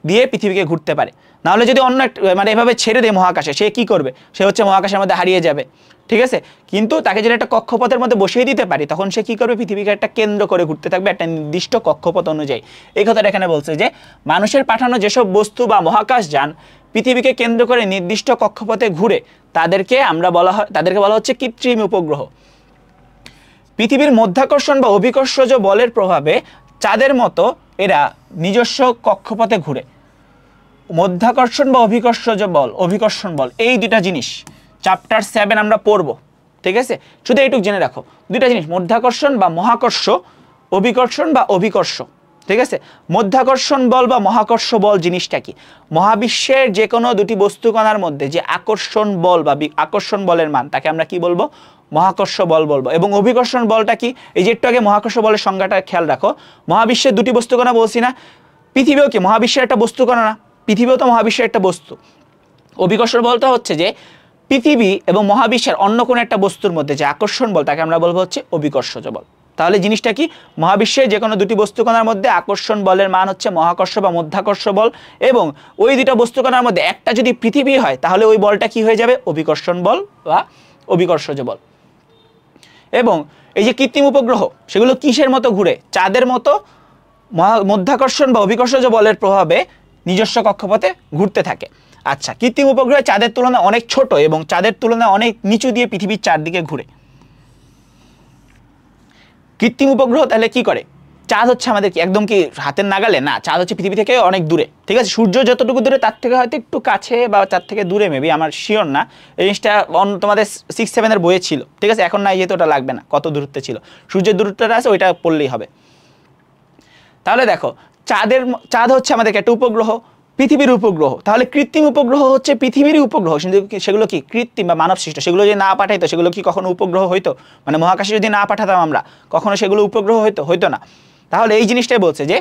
দিয়ে পৃথিবীকে ঘুরতে পারে। নাহলে যদি অন্য মানে এভাবে ছেড়ে দেয় মহাকাশে, সে কি করবে? সে হচ্ছে মহাকাশের মধ্যে হারিয়ে যাবে, ঠিক আছে? কিন্তু তাকে যদি একটা কক্ষপথের মধ্যে বসিয়ে দিতে পারি, তখন সে কি করবে? পৃথিবীকে একটা কেন্দ্র করে ঘুরতে থাকবে একটা নির্দিষ্ট কক্ষপথ অনুযায়ী। এই কথাটা এখানে বলছে যে মানুষের পাঠানো যেসব বস্তু বা মহাকাশ যান পৃথিবীকে কেন্দ্র করে নির্দিষ্ট কক্ষপথে ঘুরে তাদেরকে বলা হচ্ছে কৃত্রিম উপগ্রহ। পৃথিবীর মধ্যাকর্ষণ বা অভিকর্ষজ বলের প্রভাবে চাঁদের মতো এরা নিজস্ব কক্ষপথে ঘুরে। মধ্যাকর্ষণ বা অভিকর্ষণ বল এই দুটা জিনিস চ্যাপ্টার 7 আমরা পড়ব, ঠিক আছে? শুধু এইটুকু জেনে রাখো, দুটা জিনিস, মধ্যাকর্ষণ বা মহাকর্ষ, অভিকর্ষণ বা অভিকর্ষ, ঠিক আছে? মধ্যাকর্ষণ বল বা মহাকর্ষ বল জিনিসটা কি? মহাবিশ্বের যে কোনো দুটি বস্তুকণার মধ্যে যে আকর্ষণ বল বা আকর্ষণ বলের মান, তাকে আমরা কি বলবো? মহাকর্ষ বল বলবো। এবং অভিকর্ষণ বলটা কি? এই যে একটু আগে মহাকর্ষ বলের সংজ্ঞাটা খেয়াল রাখো, মহাবিশ্বের দুটি বস্তুকণা বলছি না, পৃথিবীও কি মহাবিশ্বের একটা বস্তুকণা না? পৃথিবীও তো মহাবিশ্বের একটা বস্তু। অভিকর্ষণ বলটা হচ্ছে যে পৃথিবী এবং মহাবিশ্বের অন্য কোনো একটা বস্তুর মধ্যে যে আকর্ষণ বল, তাকে আমরা বলবো হচ্ছে অভিকর্ষজ বল। তাহলে জিনিসটা কি? মহাবিশ্বের যে কোনো দুটি বস্তুকণার মধ্যে আকর্ষণ বলের মান হচ্ছে মহাকর্ষ বা মধ্যাকর্ষ বল, এবং ওই দুটো বস্তুকণার মধ্যে একটা যদি পৃথিবী হয় তাহলে ওই বলটা কি হয়ে যাবে? অভিকর্ষণ বল বা অভিকর্ষজ বল। এবং এই যে কৃত্রিম উপগ্রহ, সেগুলো কিসের মতো ঘুরে? চাঁদের মতো মধ্যাকর্ষণ বা অভিকর্ষজ বলের প্রভাবে নিজস্ব কক্ষপথে ঘুরতে থাকে। আচ্ছা, কৃত্রিম উপগ্রহ চাঁদের তুলনায় অনেক ছোট এবং চাঁদের তুলনায় অনেক নিচু দিয়ে পৃথিবীর চারদিকে ঘুরে। কৃত্রিম উপগ্রহ তাহলে কি করে? চাঁদ হচ্ছে আমাদের কি একদম কি হাতের নাগালে? না, চাঁদ হচ্ছে পৃথিবী থেকে অনেক দূরে, ঠিক আছে? সূর্য যতটুকু দূরে তার থেকে হয়তো একটু কাছে বা তার থেকে দূরে, মেবি, আমার শিওর না। এই জিনিসটা তোমাদের 6-7 বইয়ে ছিল, ঠিক আছে? এখন না, যেহেতু ওটা লাগবে না, কত দূরত্বে ছিল, সূর্যের দূরত্বটা আছে ওইটা পড়লেই হবে। তাহলে দেখো, চাঁদ হচ্ছে আমাদেরকে একটা উপগ্রহ, পৃথিবীর উপগ্রহ। তাহলে কৃত্রিম উপগ্রহ হচ্ছে পৃথিবীর উপগ্রহ, কিন্তু সেগুলো কি কৃত্রিম বা মানব সৃষ্ট? সেগুলো যদি না পাঠাইতো সেগুলো কি কখনো উপগ্রহ হইতো? মানে মহাকাশে যদি না পাঠাতাম আমরা, কখনো সেগুলো উপগ্রহ হইতো না। তাহলে এই জিনিসটাই বলছে যে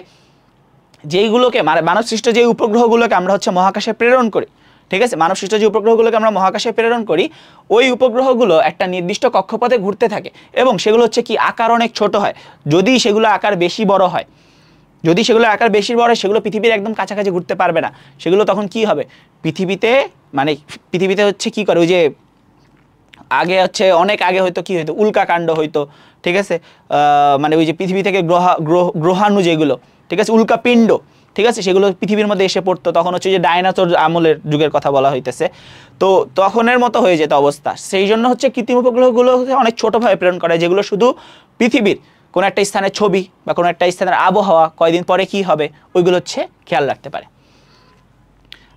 যেইগুলোকে মানব সৃষ্ট যে উপগ্রহগুলোকে আমরা হচ্ছে মহাকাশে প্রেরণ করি, ঠিক আছে? মানব সৃষ্ট যে উপগ্রহগুলোকে আমরা মহাকাশে প্রেরণ করি, ওই উপগ্রহগুলো একটা নির্দিষ্ট কক্ষপথে ঘুরতে থাকে এবং সেগুলো হচ্ছে কি আকার অনেক ছোট হয়। যদি সেগুলো আকার বেশি বড় হয়, সেগুলো পৃথিবীর একদম কাছাকাছি ঘুরতে পারবে না। সেগুলো তখন কি হবে? পৃথিবীতে হচ্ছে কি করে, ওই যে আগে হচ্ছে অনেক আগে হয়তো কি হইতো, উল্কাকাণ্ড হইতো, ঠিক আছে? মানে ওই যে পৃথিবী থেকে গ্রহাণু যেগুলো, ঠিক আছে, উল্কাপিণ্ড, ঠিক আছে, সেগুলো পৃথিবীর মধ্যে এসে পড়তো। তখন হচ্ছে যে ডাইনোসর আমলের যুগের কথা বলা হইতেছে, তো তখনের মতো হয়ে যেত অবস্থা। সেই জন্য হচ্ছে কৃত্রিম উপগ্রহগুলো অনেক ছোটোভাবে প্রেরণ করে, যেগুলো শুধু পৃথিবীর কোনো একটা স্থানের ছবি বা কোনো একটা স্থানের আবহাওয়া কয়দিন পরে কি হবে ওইগুলো হচ্ছে খেয়াল রাখতে পারে।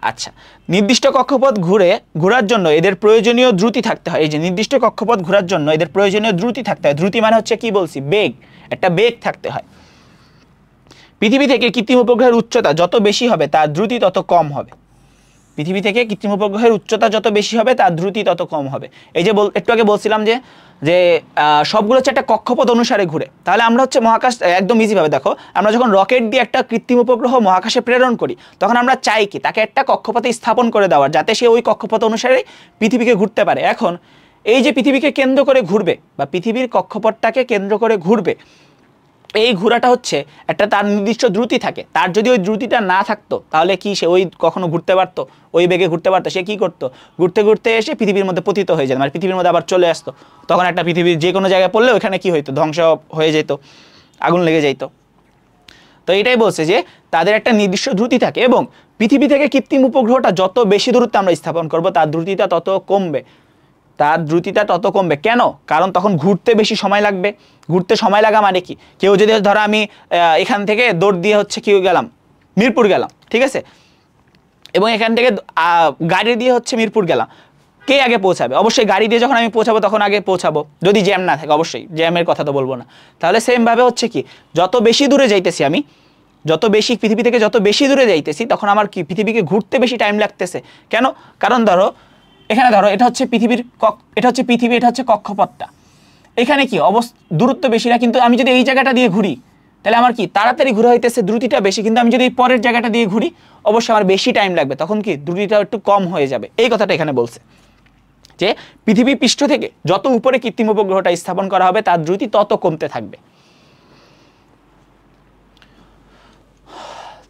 আচ্ছা, নির্দিষ্ট কক্ষপথ ঘোরার জন্য এদের প্রয়োজনীয় দ্রুতি থাকতে হয়। এই যে নির্দিষ্ট কক্ষপথ ঘোরার জন্য এদের প্রয়োজনীয় দ্রুতি থাকতে হয়। দ্রুতি মানে হচ্ছে কি বলছি? বেগ, একটা বেগ থাকতে হয়। পৃথিবী থেকে কৃত্রিম উপগ্রহের উচ্চতা যত বেশি হবে তার দ্রুতি তত কম হবে। পৃথিবী থেকে কৃত্রিম উপগ্রহের উচ্চতা যত বেশি হবে তার দ্রুতি তত কম হবে। এই যে একটু আগে বলছিলাম যে সবগুলো হচ্ছে একটা কক্ষপথ অনুসারে ঘুরে। তাহলে আমরা হচ্ছে মহাকাশ একদম ইজিভাবে দেখো, আমরা যখন রকেট দিয়ে একটা কৃত্রিম উপগ্রহ মহাকাশে প্রেরণ করি তখন আমরা চাই কি তাকে একটা কক্ষপথে স্থাপন করে দেওয়ার, যাতে সে ওই কক্ষপথ অনুসারে পৃথিবীকে ঘুরতে পারে। এখন এই যে পৃথিবীকে কেন্দ্র করে ঘুরবে বা পৃথিবীর কক্ষপথটাকে কেন্দ্র করে ঘুরবে, এই ঘোরাটা হচ্ছে একটা তার নির্দিষ্ট দ্রুতি থাকে, তার যদি ওই দ্রুতিটা না থাকতো তাহলে কি সে ওই কখনো ঘুরতে পারতো, ওই বেগে ঘুরতে পারতো? সে কি করতো, ঘুরতে ঘুরতে এসে পৃথিবীর মধ্যে পতিত হয়ে যেত, মানে পৃথিবীর মধ্যে আবার চলে আসতো। তখন একটা পৃথিবীর যে কোনো জায়গায় পড়লে ওখানে কি হইতো, ধ্বংস হয়ে যেত, আগুন লেগে যেত। তো এটাই বলছে যে তাদের একটা নির্দিষ্ট দ্রুতি থাকে, এবং পৃথিবী থেকে কৃত্রিম উপগ্রহটা যত বেশি দূরত্বে আমরা স্থাপন করব তার দ্রুতিটা তত কমবে, তার দ্রুতিটা তত কমবে। কেন? কারণ তখন ঘুরতে বেশি সময় লাগবে। ঘুরতে সময় লাগা মানে কি, কেউ যদি ধরো আমি এখান থেকে দৌড় দিয়ে হচ্ছে কি গেলাম, মিরপুর গেলাম, ঠিক আছে, এবং এখান থেকে গাড়ি দিয়ে হচ্ছে মিরপুর গেলাম, কে আগে পৌঁছাবে? অবশ্যই গাড়ি দিয়ে যখন আমি পৌঁছাবো তখন আগে পৌঁছাবো, যদি জ্যাম না থাকে, অবশ্যই জ্যামের কথা তো বলবো না। তাহলে সেমভাবে হচ্ছে কি, যত বেশি দূরে যাইতেছি আমি, যত বেশি পৃথিবী থেকে যত বেশি দূরে যাইতেছি তখন আমার কি পৃথিবীকে ঘুরতে বেশি টাইম লাগতেছে। কেন? কারণ ধরো এখানে ধরো এটা হচ্ছে পৃথিবীর এটা হচ্ছে পৃথিবী, এটা হচ্ছে কক্ষপথটা, এখানে কি দূরত্ব বেশি না, কিন্তু আমি যদি এই জায়গাটা দিয়ে ঘুরি তাহলে আমার কি তাড়াতাড়ি ঘুরে হইতেছে, দ্রুতিটা বেশি। কিন্তু আমি যদি এই পরের জায়গাটা দিয়ে ঘুরি অবশ্যই আমার বেশি টাইম লাগবে, তখন কি দ্রুতিটা একটু কম হয়ে যাবে। এই কথাটা এখানে বলছে যে পৃথিবী পৃষ্ঠ থেকে যত উপরে কৃত্রিম উপগ্রহটা স্থাপন করা হবে তার দ্রুতি তত কমতে থাকবে।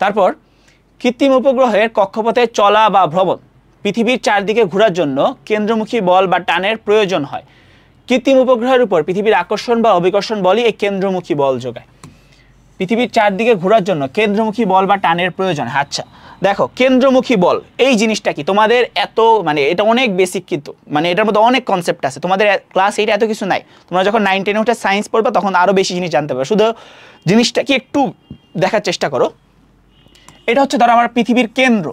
তারপর কৃত্রিম উপগ্রহের কক্ষপথে চলা বা ভ্রমণ, পৃথিবীর চারদিকে ঘোরার জন্য কেন্দ্রমুখী বল বা টানের প্রয়োজন হয়। কৃত্রিম উপগ্রহের উপর পৃথিবীর আকর্ষণ বা অভিকর্ষণ বলই এই কেন্দ্রমুখী বল যোগায়। পৃথিবীর চারদিকে ঘোরার জন্য কেন্দ্রমুখী বল বা টানের প্রয়োজন। আচ্ছা দেখো, কেন্দ্রমুখী বল এই জিনিসটা কি, তোমাদের এত মানে এটা অনেক বেসিক, কিন্তু মানে এটার মধ্যে অনেক কনসেপ্ট আছে, তোমাদের ক্লাস 8 এত কিছু নাই। তোমরা যখন 9, 10 উঠে সায়েন্স পড়বে তখন আরও বেশি জিনিস জানতে পারবে। শুধু জিনিসটা কি একটু দেখার চেষ্টা করো। এটা হচ্ছে ধরো আমার পৃথিবীর কেন্দ্র,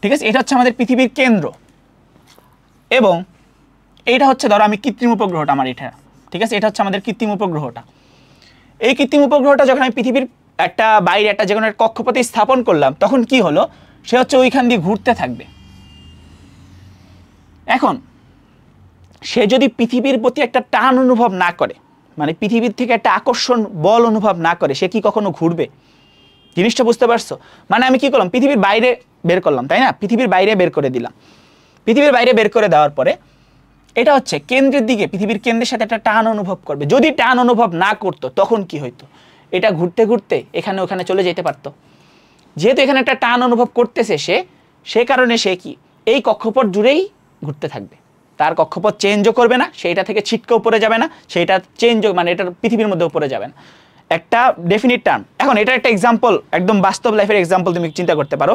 ঠিক আছে, এটা হচ্ছে আমাদের পৃথিবীর কেন্দ্র, এবং এইটা হচ্ছে ধরো আমি কৃত্রিম উপগ্রহটা আমার এটা, ঠিক আছে, এটা হচ্ছে আমাদের কৃত্রিম উপগ্রহটা। এই কৃত্রিম উপগ্রহটা যখন আমি পৃথিবীর একটা বাইরে একটা যে কোনো একটা কক্ষপথে স্থাপন করলাম তখন কি হলো, সে হচ্ছে ওইখান দিয়ে ঘুরতে থাকবে। এখন সে যদি পৃথিবীর প্রতি একটা টান অনুভব না করে, মানে পৃথিবীর থেকে একটা আকর্ষণ বল অনুভব না করে, সে কি কখনো ঘুরবে? জিনিসটা বুঝতে পারছো? মানে আমি কি করলাম, পৃথিবীর বাইরে বের করলাম, তাই না, পৃথিবীর বাইরে বের করে দিলাম। পৃথিবীর বাইরে বের করে দেওয়ার পরে এটা হচ্ছে কেন্দ্রের দিকে, পৃথিবীর কেন্দ্রের সাথে একটা টান অনুভব করবে। যদি টান অনুভব না করতো তখন কি হইতো, এটা ঘুরতে ঘুরতে এখানে ওখানে চলে যেতে পারতো। যেহেতু এখানে একটা টান অনুভব করতেছে সে কারণে সে কি এই কক্ষপথ জুড়েই ঘুরতে থাকবে, তার কক্ষপথ চেঞ্জও করবে না, সেইটা থেকে ছিটকে উপরে যাবে না, সেইটা চেঞ্জও মানে এটা পৃথিবীর মধ্যে উপরে যাবে না, একটা ডেফিনিট টার্ম। এখন এটা একটা এক্সাম্পল, একদম বাস্তব লাইফের এক্সাম্পল তুমি চিন্তা করতে পারো।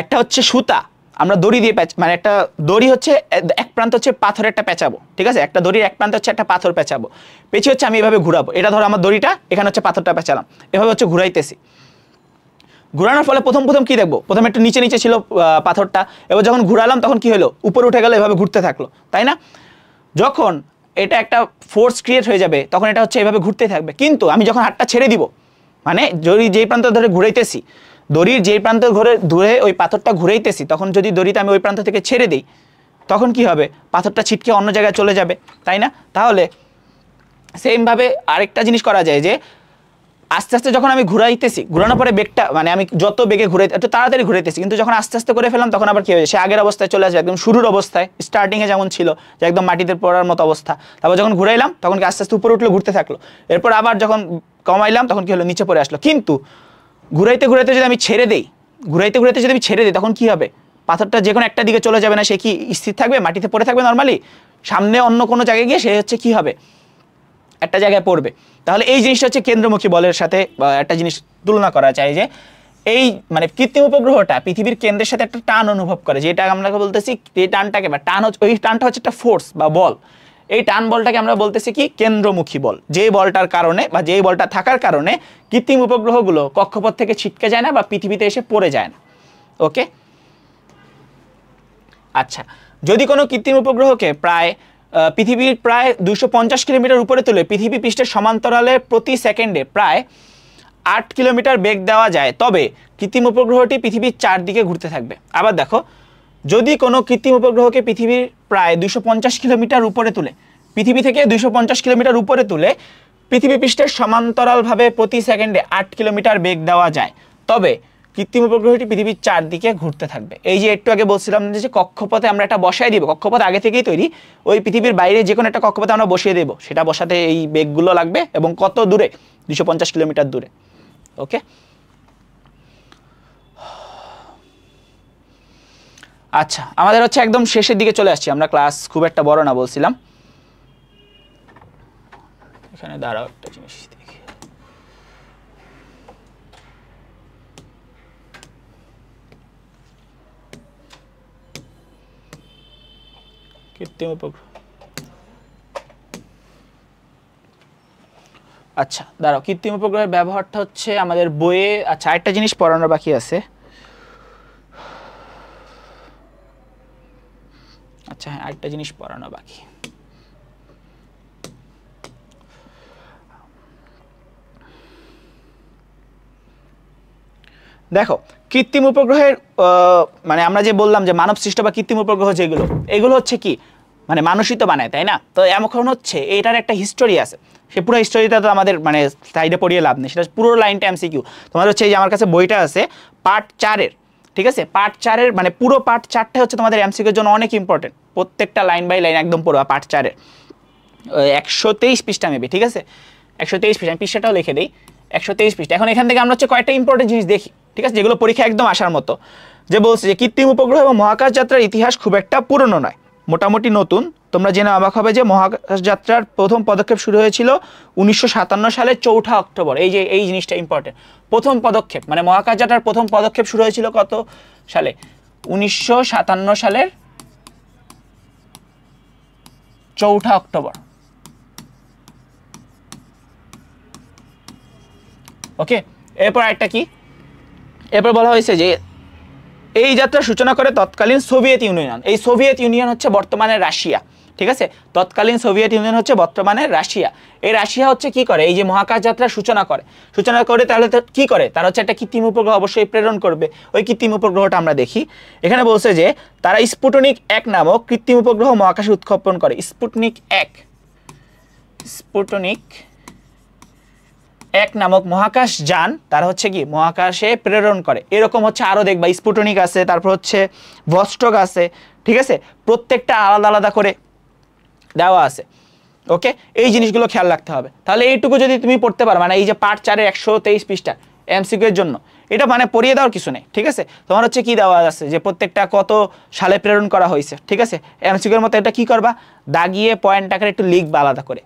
একটা হচ্ছে সুতা, আমরা দড়ি দিয়ে মানে একটা দড়ি হচ্ছে এক প্রান্ত হচ্ছে পাথরের একটা পেঁচাবো, ঠিক আছে, একটা দড়ির এক প্রান্ত হচ্ছে একটা পাথর পেঁচাবো, পেঁচিয়ে হচ্ছে আমি এভাবে ঘুরাবো। এটা ধরো আমার দড়িটা, এখানে হচ্ছে পাথরটা পেঁচালাম, এভাবে হচ্ছে ঘুরাইতেছি। ঘুরানোর ফলে প্রথম কি দেখবো, প্রথমে একটু নিচে নিচে ছিল পাথরটা, এবার যখন ঘুরালাম তখন কি হলো, উপরে উঠে গেল, এভাবে ঘুরতে থাকলো, তাই না? যখন এটা একটা ফোর্স ক্রিয়েট হয়ে যাবে তখন এটা হচ্ছে এভাবে ঘুরতে থাকবে। কিন্তু আমি যখন হাতটা ছেড়ে দিব, মানে দড়ি যেই প্রান্ত ধরে ঘুরাইতেছি, দড়ির যেই প্রান্ত ধরে ওই পাথরটা ঘুরাইতেছি, তখন যদি দড়িটা আমি ওই প্রান্ত থেকে ছেড়ে দিই তখন কি হবে, পাথরটা ছিটকে অন্য জায়গায় চলে যাবে, তাই না? তাহলে সেমভাবে আরেকটা জিনিস করা যায় যে আস্তে আস্তে যখন আমি ঘুরাইতেছি, ঘুরানোর পরে বেগটা মানে আমি যত বেগে একটু তাড়াতাড়ি ঘুরাইতেছি, কিন্তু যখন আস্তে আস্তে করে ফেললাম তখন আবার কি হয়েছে, সে আগের অবস্থায় চলে আসবে, একদম শুরুর অবস্থায়, স্টার্টিংয়ে যেমন ছিল যে একদম মাটিতে পড়ার মতো অবস্থা। তারপর যখন ঘুরাইলাম তখন কি আস্তে আস্তে উপরে উঠলো, ঘুরতে থাকলো, এরপর আবার যখন কমাইলাম তখন কি হলো, নিচে পড়ে আসলো। কিন্তু ঘুরাইতে ঘুরাইতে যদি আমি ছেড়ে দিই, তখন কি হবে, পাথরটা যে কোনো একটা দিকে চলে যাবে না, সে কি স্থির থাকবে, মাটিতে পড়ে থাকবে নর্মালি, সামনে অন্য কোনো জায়গায় গিয়ে সে হচ্ছে কি হবে, একটা জায়গায় পড়বে। তাহলে এই জিনিসটা হচ্ছে কেন্দ্রমুখী বলের সাথে একটা জিনিস তুলনা করা যায় যে এই মানে কৃত্রিম উপগ্রহটা পৃথিবীর কেন্দ্রের সাথে একটা টান অনুভব করে, যেটা আমরা বলতেছি এই টানটাকে বা টান হচ্ছে, ওই টানটা হচ্ছে একটা ফোর্স বা বল। এই টান বলটাকে আমরা বলতেছি কি কেন্দ্রমুখী বল, যে বলটার কারণে বা যেই বলটা থাকার কারণে কৃত্রিম উপগ্রহগুলো কক্ষপথ থেকে ছিটকে যায় না বা পৃথিবীতে এসে পড়ে যায় না। ওকে, আচ্ছা, যদি কোনো কৃত্রিম উপগ্রহকে পৃথিবীর প্রায় 250 কিলোমিটার উপরে তুলে পৃথিবী পৃষ্ঠের সমান্তরালে প্রতি সেকেন্ডে প্রায় 8 কিলোমিটার বেগ দেওয়া যায়, তবে কৃত্রিম উপগ্রহটি পৃথিবীর চারদিকে ঘুরতে থাকবে। আবার দেখো, যদি কোনো কৃত্রিম উপগ্রহকে পৃথিবীর প্রায় 250 কিলোমিটার উপরে তুলে, পৃথিবী থেকে 250 কিলোমিটার উপরে তুলে পৃথিবী পৃষ্ঠের সমান্তরালভাবে প্রতি সেকেন্ডে 8 কিলোমিটার বেগ দেওয়া যায়, তবে কৃত্রিম উপগ্রহটি পৃথিবীর চারদিকে ঘুরতে থাকবে। এই যে একটু আগে বলছিলাম যে কক্ষপথে আমরা একটা বসায় দিব, কক্ষপথ আগে থেকেই তৈরি, ওই পৃথিবীর বাইরে যে কোনো একটা কক্ষপথে আমরা বসিয়ে দেবো, সেটা বসাতে এই বেগগুলো লাগবে এবং কত দূরে, 250 কিলোমিটার দূরে। ওকে, আচ্ছা আমাদের হচ্ছে একদম শেষের দিকে চলে আসছি আমরা, ক্লাস খুব একটা বড় না বলছিলাম। এখানে দাঁড়াও একটা জিনিস দেখি, কৃত্রিম উপগ্রহ। আচ্ছা দাঁড়াও, কৃত্রিম উপগ্রহের ব্যবহারটা হচ্ছে আমাদের বইয়ে। আচ্ছা আরেকটা জিনিস পড়ানোর বাকি আছে। আচ্ছা হ্যাঁ, আরেকটা জিনিস পড়ানো বাকি। দেখো কৃত্রিম উপগ্রহের মানে আমরা যে বললাম যে মানব সৃষ্ট বা কৃত্রিম উপগ্রহ যেগুলো, এগুলো হচ্ছে কি মানে মানুষই তো বানায়, তাই না? তো এখন হচ্ছে এইটার একটা হিস্টোরি আছে, সে পুরো হিস্টোরিটা তো আমাদের মানে সাইডে পড়িয়ে লাভ নেই, সেটা পুরো লাইনটা এমসিকিউ। তোমার হচ্ছে এই যে আমার কাছে বইটা আছে পার্ট 4-এর, ঠিক আছে? পার্ট 4-এর মানে পুরো পার্ট 4টা হচ্ছে তোমাদের এমসিকিউর জন্য অনেক ইম্পর্টেন্ট, প্রত্যেকটা লাইন বাই লাইন একদম পড়বা পার্ট 4-এর। 123 পৃষ্ঠা মেবি, ঠিক আছে? 123 পৃষ্ঠা, আমি পৃষ্ঠাটাও লিখে দিই, 123 পৃষ্ঠা। এখন এখান থেকে আমরা হচ্ছে কয়েকটা ইম্পর্টেন্ট জিনিস দেখি, ঠিক আছে, যেগুলো পরীক্ষা একদম আসার মতো। যে বলছে যে কৃত্রিম উপগ্রহ এবং মহাকাশ যাত্রার ইতিহাস খুব একটা পুরনো নয়, মোটামুটি নতুন। তোমরা জেনে অবাক হবে যে মহাকাশ যাত্রার প্রথম পদক্ষেপ শুরু হয়েছিল 1957 সালের 4 অক্টোবর। এই যে এই জিনিসটা ইম্পর্টেন্ট, প্রথম পদক্ষেপ মানে মহাকাশ যাত্রার প্রথম পদক্ষেপ শুরু হয়েছিল কত সালে? 1957 সালের 4 অক্টোবর। ওকে, এরপর একটা কি, এরপর বলা হয়েছে যে এই যাত্রার সূচনা করে তৎকালীন সোভিয়েত ইউনিয়ন। এই সোভিয়েত ইউনিয়ন হচ্ছে বর্তমানে রাশিয়া, ঠিক আছে? তৎকালীন সোভিয়েত ইউনিয়ন হচ্ছে বর্তমানে রাশিয়া। এই রাশিয়া হচ্ছে কি করে, এই যে মহাকাশ যাত্রার সূচনা করে তাহলে কি করে, তারা হচ্ছে একটা কৃত্রিম উপগ্রহ অবশ্যই প্রেরণ করবে। ওই কৃত্রিম উপগ্রহটা আমরা দেখি, এখানে বলছে যে তারা স্পুটনিক 1 নামক কৃত্রিম উপগ্রহ মহাকাশে উৎক্ষেপণ করে। স্পুটনিক 1 নামক মহাকাশ যান তারা হচ্ছে কি মহাকাশে প্রেরণ করে। এরকম হচ্ছে আরও দেখবা, স্পুটনিক আছে, তারপর হচ্ছে ভস্টক আছে, ঠিক আছে? প্রত্যেকটা আলাদা আলাদা করে দেওয়া আছে। ওকে, এই জিনিসগুলো খেয়াল রাখতে হবে। তাহলে এইটুকু যদি তুমি পড়তে পারো, মানে এই যে পার্ট 4-এর 123 পৃষ্ঠা এমসিকিউ এর জন্য, এটা মানে পড়িয়ে দেওয়ার কিছু নেই, ঠিক আছে? তোমার হচ্ছে কি দেওয়া আছে যে প্রত্যেকটা কত সালে প্রেরণ করা হয়েছে, ঠিক আছে? এমসিকিউ এর মতো এটা কি করবা, দাগিয়ে পয়েন্ট আকারে একটু লিখবা, আলাদা করে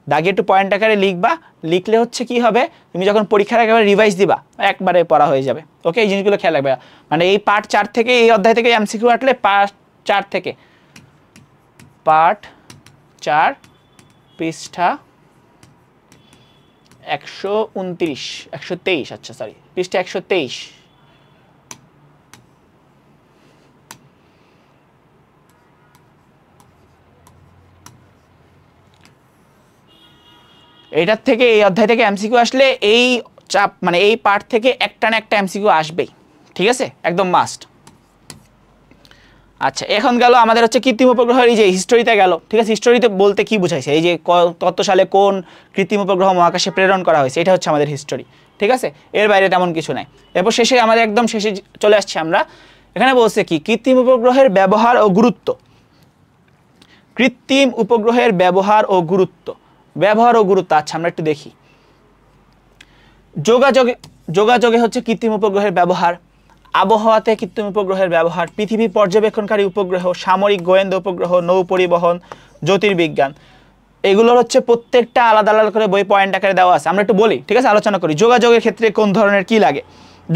দাগিয়ে একটু পয়েন্ট আকারে লিখবা। লিখলে হচ্ছে কি হবে, তুমি যখন পরীক্ষার একেবারে রিভাইজ দিবা একবারে পড়া হয়ে যাবে। ওকে, এই জিনিসগুলো খেয়াল রাখবে। মানে এই পার্ট 4 থেকে, এই অধ্যায় থেকে এমসিকিউ আসলে পার্ট 4 থেকে, পার্ট 4 পৃষ্ঠা 123, আচ্ছা সরি, পৃষ্ঠা 123। এইটার থেকে, এই অধ্যায় থেকে এমসিকিউ আসলে এই চাপ মানে এই পার্ট থেকে একটা না একটা এমসিকিউ আসবেই, ঠিক আছে? একদম মাস্ট। আচ্ছা এখন গেল আমাদের হচ্ছে কৃত্রিম উপগ্রহের এই যে হিস্টোরিতে গেল, ঠিক আছে? হিস্টোরিতে বলতে কি বুঝাইছে, এই যে কত সালে কোন কৃত্রিম উপগ্রহ মহাকাশে প্রেরণ করা হয়েছে, এটা হচ্ছে আমাদের হিস্টোরি, ঠিক আছে? এর বাইরে তেমন কিছু নাই। এরপর শেষে আমাদের একদম শেষে চলে আসছি আমরা, এখানে বলছে কি কৃত্রিম উপগ্রহের ব্যবহার ও গুরুত্ব। কৃত্রিম উপগ্রহের ব্যবহার ও গুরুত্ব, আচ্ছা আমরা একটু দেখি। যোগাযোগে হচ্ছে কৃত্রিম উপগ্রহের ব্যবহার, আবহাওয়াতে কৃত্রিম উপগ্রহের ব্যবহার, পৃথিবী পর্যবেক্ষণকারী উপগ্রহ, সামরিক গোয়েন্দা উপগ্রহ, নৌ পরিবহন, জ্যোতির্বিজ্ঞান, এগুলোর হচ্ছে প্রত্যেকটা আলাদা আলাদা করে বই পয়েন্ট আকারে দেওয়া আছে। আমরা একটু বলি, ঠিক আছে? আলোচনা করি। যোগাযোগের ক্ষেত্রে কোন ধরনের কি লাগে,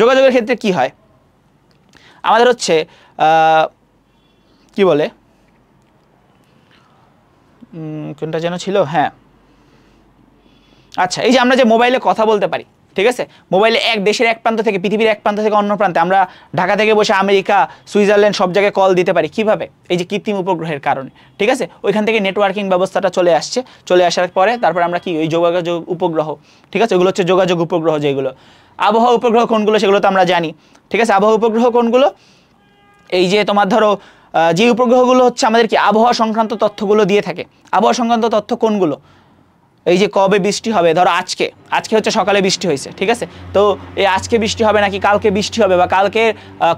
যোগাযোগের ক্ষেত্রে কি হয় আমাদের হচ্ছে কি বলে, কোনটা যেন ছিল, হ্যাঁ আচ্ছা, এই যে আমরা যে মোবাইলে কথা বলতে পারি, ঠিক আছে? মোবাইলে এক দেশের এক প্রান্ত থেকে, পৃথিবীর এক প্রান্ত থেকে অন্য প্রান্তে, আমরা ঢাকা থেকে বসে আমেরিকা, সুইজারল্যান্ড সব জায়গায় কল দিতে পারি। কিভাবে? এই যে কৃত্রিম উপগ্রহের কারণে, ঠিক আছে? ওইখান থেকে নেটওয়ার্কিং ব্যবস্থাটা চলে আসার পরে তারপর আমরা কি ওই যোগাযোগ উপগ্রহ, ঠিক আছে, ওগুলো হচ্ছে যোগাযোগ উপগ্রহ। যেগুলো আবহাওয়া উপগ্রহ কোনগুলো সেগুলো তো আমরা জানি, ঠিক আছে? আবহাওয়া উপগ্রহ কোনগুলো, এই যে তোমার ধরো যে উপগ্রহগুলো হচ্ছে আমাদের কি আবহাওয়া সংক্রান্ত তথ্যগুলো দিয়ে থাকে। আবহাওয়া সংক্রান্ত তথ্য কোনগুলো, এই যে কবে বৃষ্টি হবে, ধরো আজকে আজকে হচ্ছে সকালে বৃষ্টি হয়েছে, ঠিক আছে, তো এই আজকে বৃষ্টি হবে নাকি কালকে বৃষ্টি হবে, বা কালকে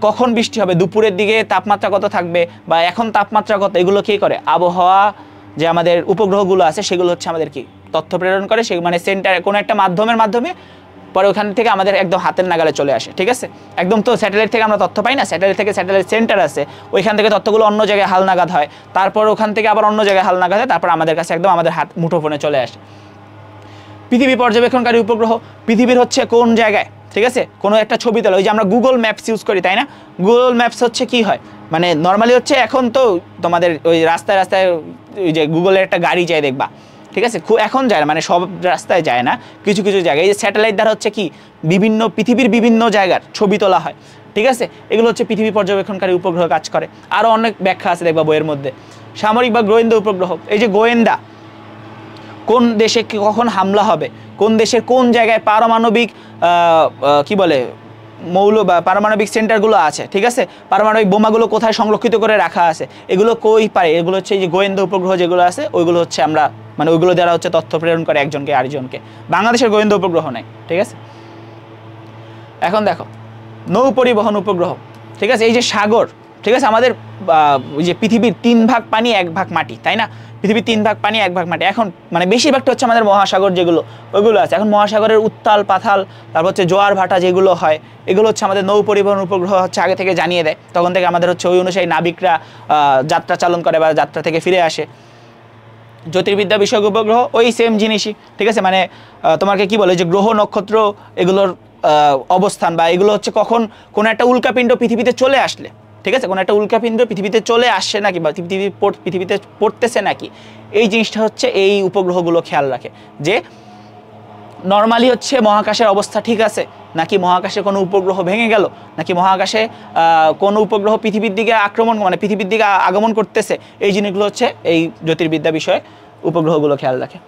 কখন বৃষ্টি হবে, দুপুরের দিকে তাপমাত্রা কত থাকবে, বা এখন তাপমাত্রা কত, এগুলো কী করে আবহাওয়া যে আমাদের উপগ্রহগুলো আছে সেগুলো হচ্ছে আমাদের কি তথ্য প্রেরণ করে, সে মানে সেন্টার কোনো একটা মাধ্যমের মাধ্যমে পরে ওখান থেকে আমাদের একদম হাতের নাগালে চলে আসে, ঠিক আছে। একদম তো স্যাটেলাইট থেকে আমরা তথ্য পাই না, স্যাটেলাইট থেকে স্যাটেলাইট সেন্টার আছে, ওইখান থেকে তথ্যগুলো অন্য জায়গায় হালনাগাদ হয়, তারপর ওখান থেকে আবার অন্য জায়গায় হালনাগাদ হয়, তারপর আমাদের কাছে একদম আমাদের হাত মুঠোফোনে চলে আসে। পৃথিবী পর্যবেক্ষণকারী উপগ্রহ, পৃথিবীর হচ্ছে কোন জায়গায়, ঠিক আছে, কোনো একটা ছবি তোলা, ওই যে আমরা গুগল ম্যাপস ইউজ করি তাই না, গুগল ম্যাপস হচ্ছে কি হয়, মানে নর্মালি হচ্ছে এখন তো তোমাদের ওই রাস্তায় রাস্তায় ওই যে গুগলের একটা গাড়ি যায় দেখবা, ঠিক আছে, এখন যায় না, মানে সব রাস্তায় যায় না, কিছু কিছু জায়গায় এই যে স্যাটেলাইট দ্বারা হচ্ছে কি বিভিন্ন পৃথিবীর বিভিন্ন জায়গার ছবি তোলা হয়, ঠিক আছে, এগুলো হচ্ছে পৃথিবী পর্যবেক্ষণকারী উপগ্রহ কাজ করে। আরও অনেক ব্যাখ্যা আছে দেখবা বইয়ের মধ্যে। সামরিক বা গোয়েন্দা উপগ্রহ, এই যে গোয়েন্দা, কোন দেশে কখন হামলা হবে, কোন দেশের কোন জায়গায় পারমাণবিক কি বলে মৌল বা পারমাণবিক সেন্টারগুলো আছে, ঠিক আছে, পারমাণবিক বোমাগুলো কোথায় সংরক্ষিত করে রাখা আছে, এগুলো কই পারে, এগুলো হচ্ছে এই যে গোয়েন্দা উপগ্রহ যেগুলো আছে ওইগুলো হচ্ছে আমরা মানে ওইগুলো দ্বারা হচ্ছে তথ্য প্রেরণ করে একজনকে আরেকজনকে। বাংলাদেশের গোয়েন্দা উপগ্রহ নেই, ঠিক আছে। এখন দেখো নৌ পরিবহন উপগ্রহ, ঠিক আছে, এই যে সাগর, ঠিক আছে, আমাদের ওই যে পৃথিবীর 3 ভাগ পানি 1 ভাগ মাটি, তাই না, পৃথিবীর 3 ভাগ পানি 1 ভাগ মাটি, এখন মানে বেশিরভাগটা হচ্ছে আমাদের মহাসাগর যেগুলো ওইগুলো আছে, এখন মহাসাগরের উত্তাল পাতাল তারপর হচ্ছে জোয়ার ভাটা যেগুলো হয় এগুলো হচ্ছে আমাদের নৌ পরিবহন উপগ্রহ হচ্ছে আগে থেকে জানিয়ে দেয়, তখন থেকে আমাদের হচ্ছে ওই অনুযায়ী নাবিকরা যাত্রা চালন করে বা যাত্রা থেকে ফিরে আসে। জ্যোতির্বিদ্যা বিষয়ক উপগ্রহ ওই সেম জিনিসই, ঠিক আছে, মানে তোমাকে কি বলে যে গ্রহ নক্ষত্র এগুলোর অবস্থান বা এগুলো হচ্ছে কখন কোনো একটা উল্কাপিণ্ড পৃথিবীতে চলে আসলে, ঠিক আছে, কোনো একটা উল্কাপিণ্ড পৃথিবীতে চলে আসছে নাকি বা পৃথিবীতে পড়তেছে নাকি, এই জিনিসটা হচ্ছে এই উপগ্রহগুলো খেয়াল রাখে যে নর্মালি হচ্ছে মহাকাশের অবস্থা ঠিক আছে নাকি মহাকাশে কোনো উপগ্রহ ভেঙে গেল, নাকি মহাকাশে কোনো উপগ্রহ পৃথিবীর দিকে আক্রমণ মানে পৃথিবীর দিকে আগমন করতেছে, এই জিনিসগুলো হচ্ছে এই জ্যোতির্বিদ্যা বিষয়ে উপগ্রহগুলো খেয়াল রাখে।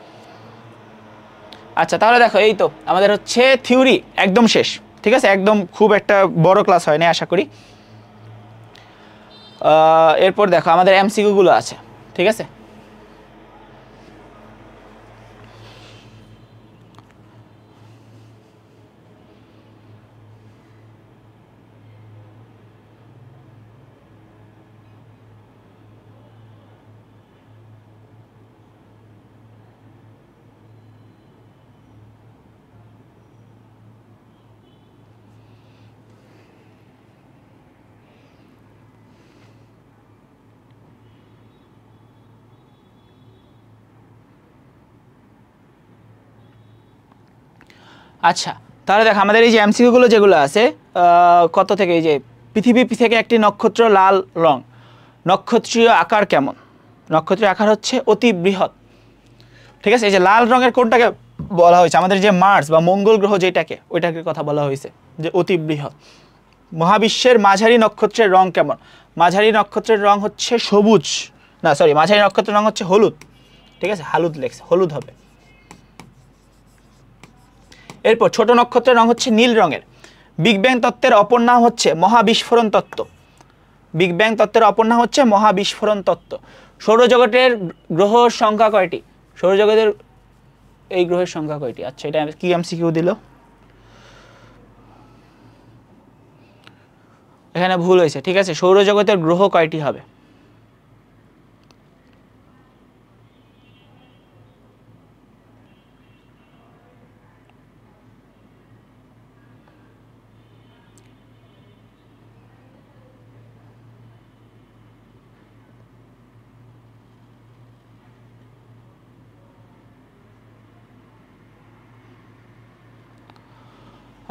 আচ্ছা তাহলে দেখো এই তো আমাদের হচ্ছে থিওরি একদম শেষ, ঠিক আছে, একদম খুব একটা বড় ক্লাস হয় না আশা করি। এরপর দেখো আমাদের এমসিকিউগুলো আছে, ঠিক আছে। আচ্ছা তাহলে দেখ আমাদের এই যে এমসিকিউগুলো যেগুলো আছে কত থেকে, এই যে পৃথিবী থেকে একটি নক্ষত্র লাল রং, নক্ষত্রীয় আকার কেমন, নক্ষত্রীয় আকার হচ্ছে অতি বৃহৎ, ঠিক আছে, এই যে লাল রঙের কোনটাকে বলা হয়েছে, আমাদের যে মার্স বা মঙ্গল গ্রহ যেটাকে ওইটাকে কথা বলা হয়েছে যে অতি বৃহৎ। মহাবিশ্বের মাঝারি নক্ষত্রের রং কেমন, মাঝারি নক্ষত্রের রং হচ্ছে সবুজ, না সরি মাঝারি নক্ষত্রের রং হচ্ছে হলুদ, ঠিক আছে, হলুদ লেখছে, হলুদ হবে। এরপর ছোট নক্ষত্রের রং হচ্ছে নীল রঙের। বিগ ব্যাং তত্ত্বের অপর নাম হচ্ছে মহাবিস্ফোরণ তত্ত্ব, বিগ ব্যাং তত্ত্বের অপর নাম হচ্ছে মহাবিস্ফোরণ তত্ত্ব। সৌরজগতের গ্রহের সংখ্যা কয়টি, সৌরজগতের এই গ্রহের সংখ্যা কয়টি, আচ্ছা এটা কি এমসিকিউ দিল, এখানে ভুল হয়েছে, ঠিক আছে, সৌরজগতের গ্রহ কয়টি হবে,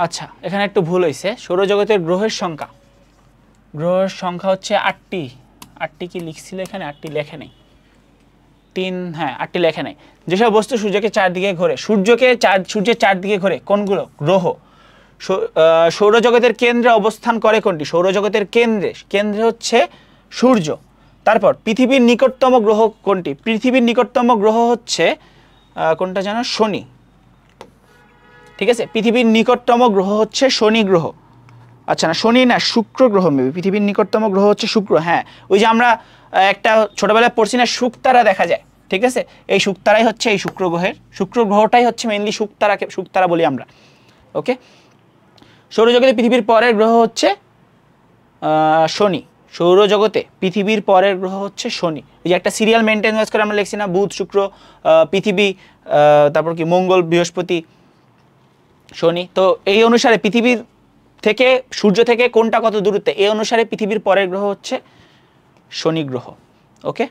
আচ্ছা এখানে একটু ভুল হয়েছে, সৌরজগতের গ্রহের সংখ্যা হচ্ছে 8টি, 8টি কি লিখছিল এখানে, 8টি লেখে নেই, 3 হ্যাঁ 8টি লেখে নেই। যেসব বস্তু সূর্যকে চারদিকে ঘোরে, সূর্যের চারদিকে ঘোরে কোনগুলো গ্রহ, সৌরজগতের কেন্দ্রে অবস্থান করে কোনটি, সৌরজগতের কেন্দ্রে হচ্ছে সূর্য। তারপর পৃথিবীর নিকটতম গ্রহ কোনটি, পৃথিবীর নিকটতম গ্রহ হচ্ছে কোনটা জানো, শনি, ঠিক আছে, পৃথিবীর নিকটতম গ্রহ হচ্ছে শনি গ্রহ, আচ্ছা না শনি না শুক্র গ্রহ মেবি, পৃথিবীর নিকটতম গ্রহ হচ্ছে শুক্র, হ্যাঁ ওই যে আমরা একটা ছোটবেলায় পড়ছি না শুকতারা দেখা যায়, ঠিক আছে, এই শুকতারাই হচ্ছে এই শুক্র গ্রহটাই হচ্ছে মেইনলি শুকতারা বলি আমরা। ওকে, সৌরজগতে পৃথিবীর পরের গ্রহ হচ্ছে শনি। সৌরজগতে পৃথিবীর পরের গ্রহ হচ্ছে শনি। এই যে একটা সিরিয়াল মেনটেন্স করে আমরা লিখছি না, বুধ, শুক্র, পৃথিবী, তারপর কি মঙ্গল, বৃহস্পতি, শনি। তো এই অনুসারে পৃথিবীর থেকে, সূর্য থেকে কোনটা কত দূরত্বে, এই অনুসারে পৃথিবীর পরের গ্রহ হচ্ছে শনি গ্রহ। ওকে,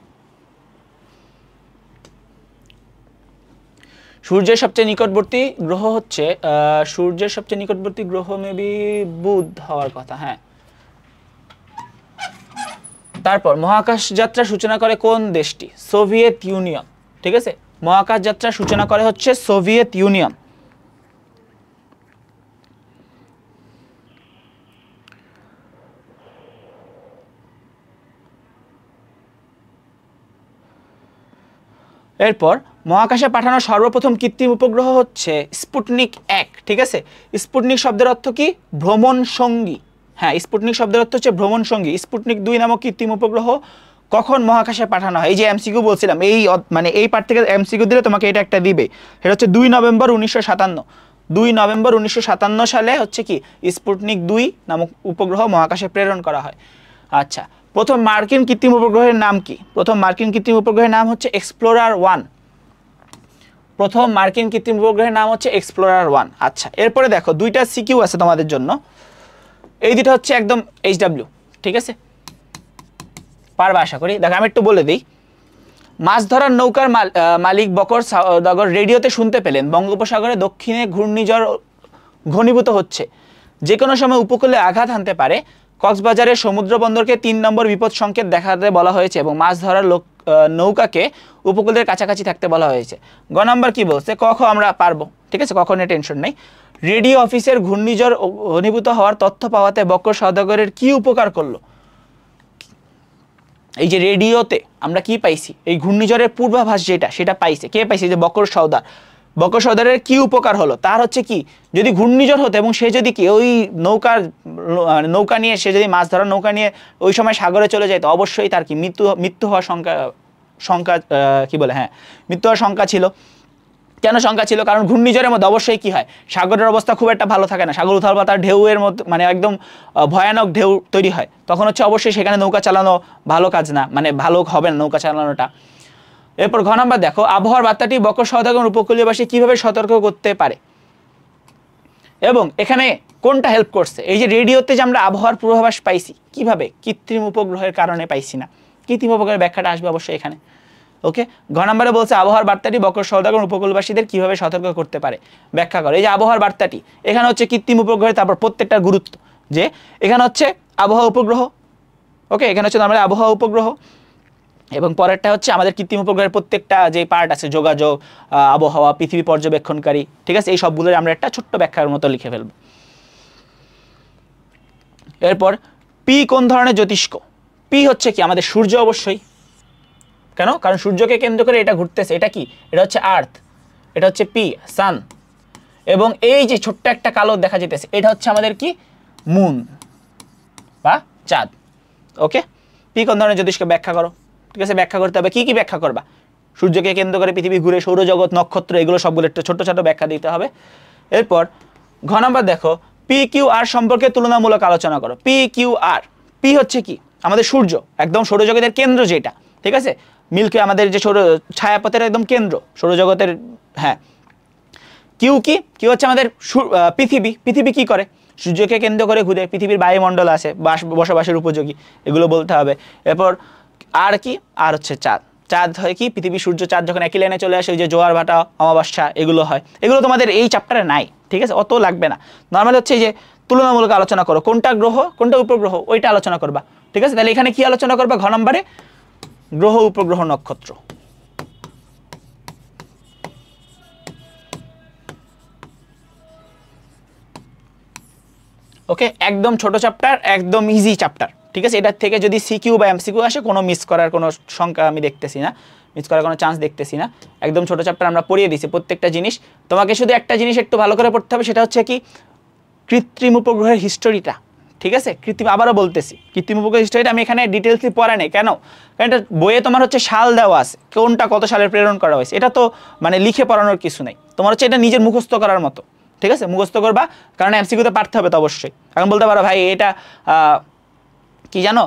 সূর্যের সবচেয়ে নিকটবর্তী গ্রহ হচ্ছে সূর্যের সবচেয়ে নিকটবর্তী গ্রহ মেবি বুধ হওয়ার কথা। হ্যাঁ, তারপর মহাকাশ যাত্রা সূচনা করে কোন দেশটি? Soviet union. ঠিক আছে, মহাকাশ যাত্রা সূচনা করে হচ্ছে সোভিয়েত ইউনিয়ন। এরপর মহাকাশে পাঠানো সর্বপ্রথম কৃত্রিম উপগ্রহ হচ্ছে স্পুটনিক 1। ঠিক আছে, স্পুটনিক শব্দের অর্থ কি? ভ্রমণ সঙ্গী। হ্যাঁ, স্পুটনিক শব্দের অর্থ হচ্ছে ভ্রমণ সঙ্গী। স্পুটনিক 2 নামক কৃত্রিম উপগ্রহ কখন মহাকাশে পাঠানো হয়? এই যে এমসিকিউ বলছিলাম, এই মানে এই পার্ট থেকে এমসিকিউ দিলে তোমাকে এটা একটা দিবে। সেটা হচ্ছে 2 নভেম্বর 1957। 2 নভেম্বর 1957 সালে হচ্ছে কি স্পুটনিক 2 নামক উপগ্রহ মহাকাশে প্রেরণ করা হয়। আচ্ছা, প্রথম মার্কিন কৃত্রিম উপগ্রহের নাম কি? প্রথম মার্কিন কৃত্রিম উপগ্রহের নাম হচ্ছে এক্সপ্লোরার 1। প্রথম মার্কিন কৃত্রিম উপগ্রহের নাম হচ্ছে এক্সপ্লোরার 1। আচ্ছা, এরপরে দেখো দুইটা সিকিউ আছে তোমাদের জন্য। এই দুটো হচ্ছে একদম এইচডব্লিউ। ঠিক আছে, পারবা আশা করি। দেখো আমি একটু বলে দিই। মাছ ধরার নৌকার মালিক বকর সওদাগর রেডিওতে শুনতে পেলেন বঙ্গোপসাগরে দক্ষিণে ঘূর্ণিঝড় ঘনীভূত হচ্ছে, যে কোনো সময় উপকূলে আঘাত হানতে পারে। কক্সবাজারের সমুদ্র বন্দরকে 3 নম্বর বিপদ সংকেত দেখাতে বলা হয়েছে এবং মাছ ধরার নৌকাকে উপকূলের কাছাকাছি থাকতে বলা হয়েছে। গ নাম্বার কি বলছে? ক খ আমরা পারবো। ঠিক আছে, কখনো টেনশন নেই। রেডিও অফিসের ঘূর্ণিঝড় ঘনীভূত হওয়ার তথ্য পাওয়াতে বকর সওদাগরের কি উপকার করলো? এই যে রেডিওতে আমরা কি পাইছি? এই ঘূর্ণিঝড়ের পূর্বাভাস যেটা, সেটা পাইছে কে? পাইছে যে বকর সওদার। বকর সওদারের কি উপকার হলো? তার হচ্ছে কি, যদি ঘূর্ণিঝড় হতো এবং সে যদি কি ওই নৌকা নিয়ে, সে যদি মাছ ধরার নৌকা নিয়ে ওই সময় সাগরে চলে যেত, অবশ্যই তার কি মৃত্যু হওয়ার শঙ্কা কি বলে, হ্যাঁ, মৃত্যু হওয়ার শঙ্কা ছিল। কেন শঙ্কা ছিল? কারণ ঘূর্ণিঝড়ের মধ্যে অবশ্যই কি হয়, সাগরের অবস্থা খুব একটা ভালো থাকে না। সাগর উথাল পাতার ঢেউয়ের মধ্যে মানে একদম ভয়ানক ঢেউ তৈরি হয়। তখন হচ্ছে অবশ্যই সেখানে নৌকা চালানো ভালো কাজ না, মানে ভালো হবে না নৌকা চালানোটা। এরপর ঘ নাম্বার দেখো, আবহাওয়ার বার্তাটি বকর সওদাগর উপকূলীয়বাসী কিভাবে সতর্ক করতে পারে এবং এখানে কোনটা হেল্প করছে? এই যে রেডিওতে যে আমরা আবহাওয়ার পূর্বাভাস পাইছি, কিভাবে? কৃত্রিম উপগ্রহের কারণে পাইছি না। কৃত্রিম উপগ্রহের ব্যাখ্যাটা আসবে অবশ্যই এখানে। ওকে, ঘ নম্বরে বলছে আবহাওয়ার বার্তাটি বকর সওদাগর উপকূলবাসীদের কিভাবে সতর্ক করতে পারে, ব্যাখ্যা করে। এই যে আবহাওয়ার বার্তাটি, এখানে হচ্ছে কৃত্রিম উপগ্রহের, তারপর প্রত্যেকটা গুরুত্ব, যে এখানে হচ্ছে আবহাওয়া উপগ্রহ। ওকে, এখানে হচ্ছে আমরা আবহাওয়া উপগ্রহ, এবং পরেরটা হচ্ছে আমাদের কৃত্রিম উপগ্রহের প্রত্যেকটা যে পার্ট আছে, যোগাযোগ, আবহাওয়া, পৃথিবী পর্যবেক্ষণকারী। ঠিক আছে, এই সবগুলোর আমরা একটা ছোট্ট ব্যাখ্যার মতো লিখে ফেলব। এরপর পি কোন ধরনের জ্যোতিষ্ক? পি হচ্ছে কি আমাদের সূর্য অবশ্যই। কেন? কারণ সূর্যকে কেন্দ্র করে এটা ঘুরতেছে। এটা কি? এটা হচ্ছে আর্থ। এটা হচ্ছে পি, সান। এবং এই যে ছোট্ট একটা কালো দেখা যেতেছে, এটা হচ্ছে আমাদের কি? মুন বা চাঁদ। ওকে, পি কোন ধরনের জ্যোতিষ্ক ব্যাখ্যা করো। ঠিক আছে, ব্যাখ্যা করতে হবে। কি কি ব্যাখ্যা করবা? সূর্যকে কেন্দ্র করে পৃথিবী ঘুরে, সৌরজগৎ, নক্ষত্র, এগুলো সবগুলো একটু ছোট ছোট ব্যাখ্যা দিতে হবে। এরপর ঘ নাম্বার দেখো, পি কিউ আর সম্পর্কে তুলনামূলক আলোচনা করো। পি কিউ আর, পি হচ্ছে কি আমাদের সূর্য, একদম সৌরজগতের কেন্দ্র যেটা। ঠিক আছে, মিল্কি আমাদের যে সৌর ছায়াপথের একদম কেন্দ্র সৌরজগতের। হ্যাঁ, কিউ কি? কিউ হচ্ছে আমাদের পৃথিবী। পৃথিবী কি করে? সূর্যকে কেন্দ্র করে ঘুরে, পৃথিবীর বায়ুমণ্ডল আছে, বসবাসের উপযোগী, এগুলো বলতে হবে। এরপর আর কি? আর হচ্ছে চাঁদ। চাঁদ হয় কি? পৃথিবী, সূর্য, চাঁদ যখন একই লাইনে চলে আসে, ওই যে জোয়ার ভাটা, অমাবস্যা, এগুলো হয়। এগুলো তোমাদের এই চ্যাপ্টারে নাই। ঠিক আছে, অত লাগবে না। নর্মালি হচ্ছে এই যে তুলনামূলক আলোচনা করো, কোনটা গ্রহ কোনটা উপগ্রহ, ওইটা আলোচনা করবা। ঠিক আছে, তাহলে এখানে কি আলোচনা করবা? ঘ নম্বরে গ্রহ, উপগ্রহ, নক্ষত্র। ওকে, একদম ছোট চ্যাপ্টার, একদম ইজি চ্যাপ্টার। ঠিক আছে, এটার থেকে যদি সিকিউ বা এমসিকিউ আসে, কোনো মিস করার কোনো সংখ্যা আমি দেখতেছি না, মিস করার কোনো চান্স দেখতেছি না। একদম ছোট চ্যাপ্টার আমরা পড়িয়ে দিছি প্রত্যেকটা জিনিস। তোমাকে শুধু একটা জিনিস একটু ভালো করে পড়তে হবে, সেটা হচ্ছে কি কৃত্রিম উপগ্রহের হিস্টোরিটা। ঠিক আছে। কৃত্রিম, আবারও বলতেছি, কৃত্রিম উপগ্রহ হিস্টোরিটা আমি এখানে ডিটেলসলি পড়া নেই। কেন? কারণ এটা বইয়ে তোমার হচ্ছে সাল দেওয়া আছে, কোনটা কত সালে প্রেরণ করা হয়েছে, এটা তো মানে লিখে পড়ানোর কিছু নেই। তোমার হচ্ছে এটা নিজের মুখস্থ করার মতো, ঠিক আছে, মুখস্থ করবা, কারণ এমসিকিউতে পারতে হবে তো অবশ্যই। এখন বলতে পারো ভাই এটা কি জানো,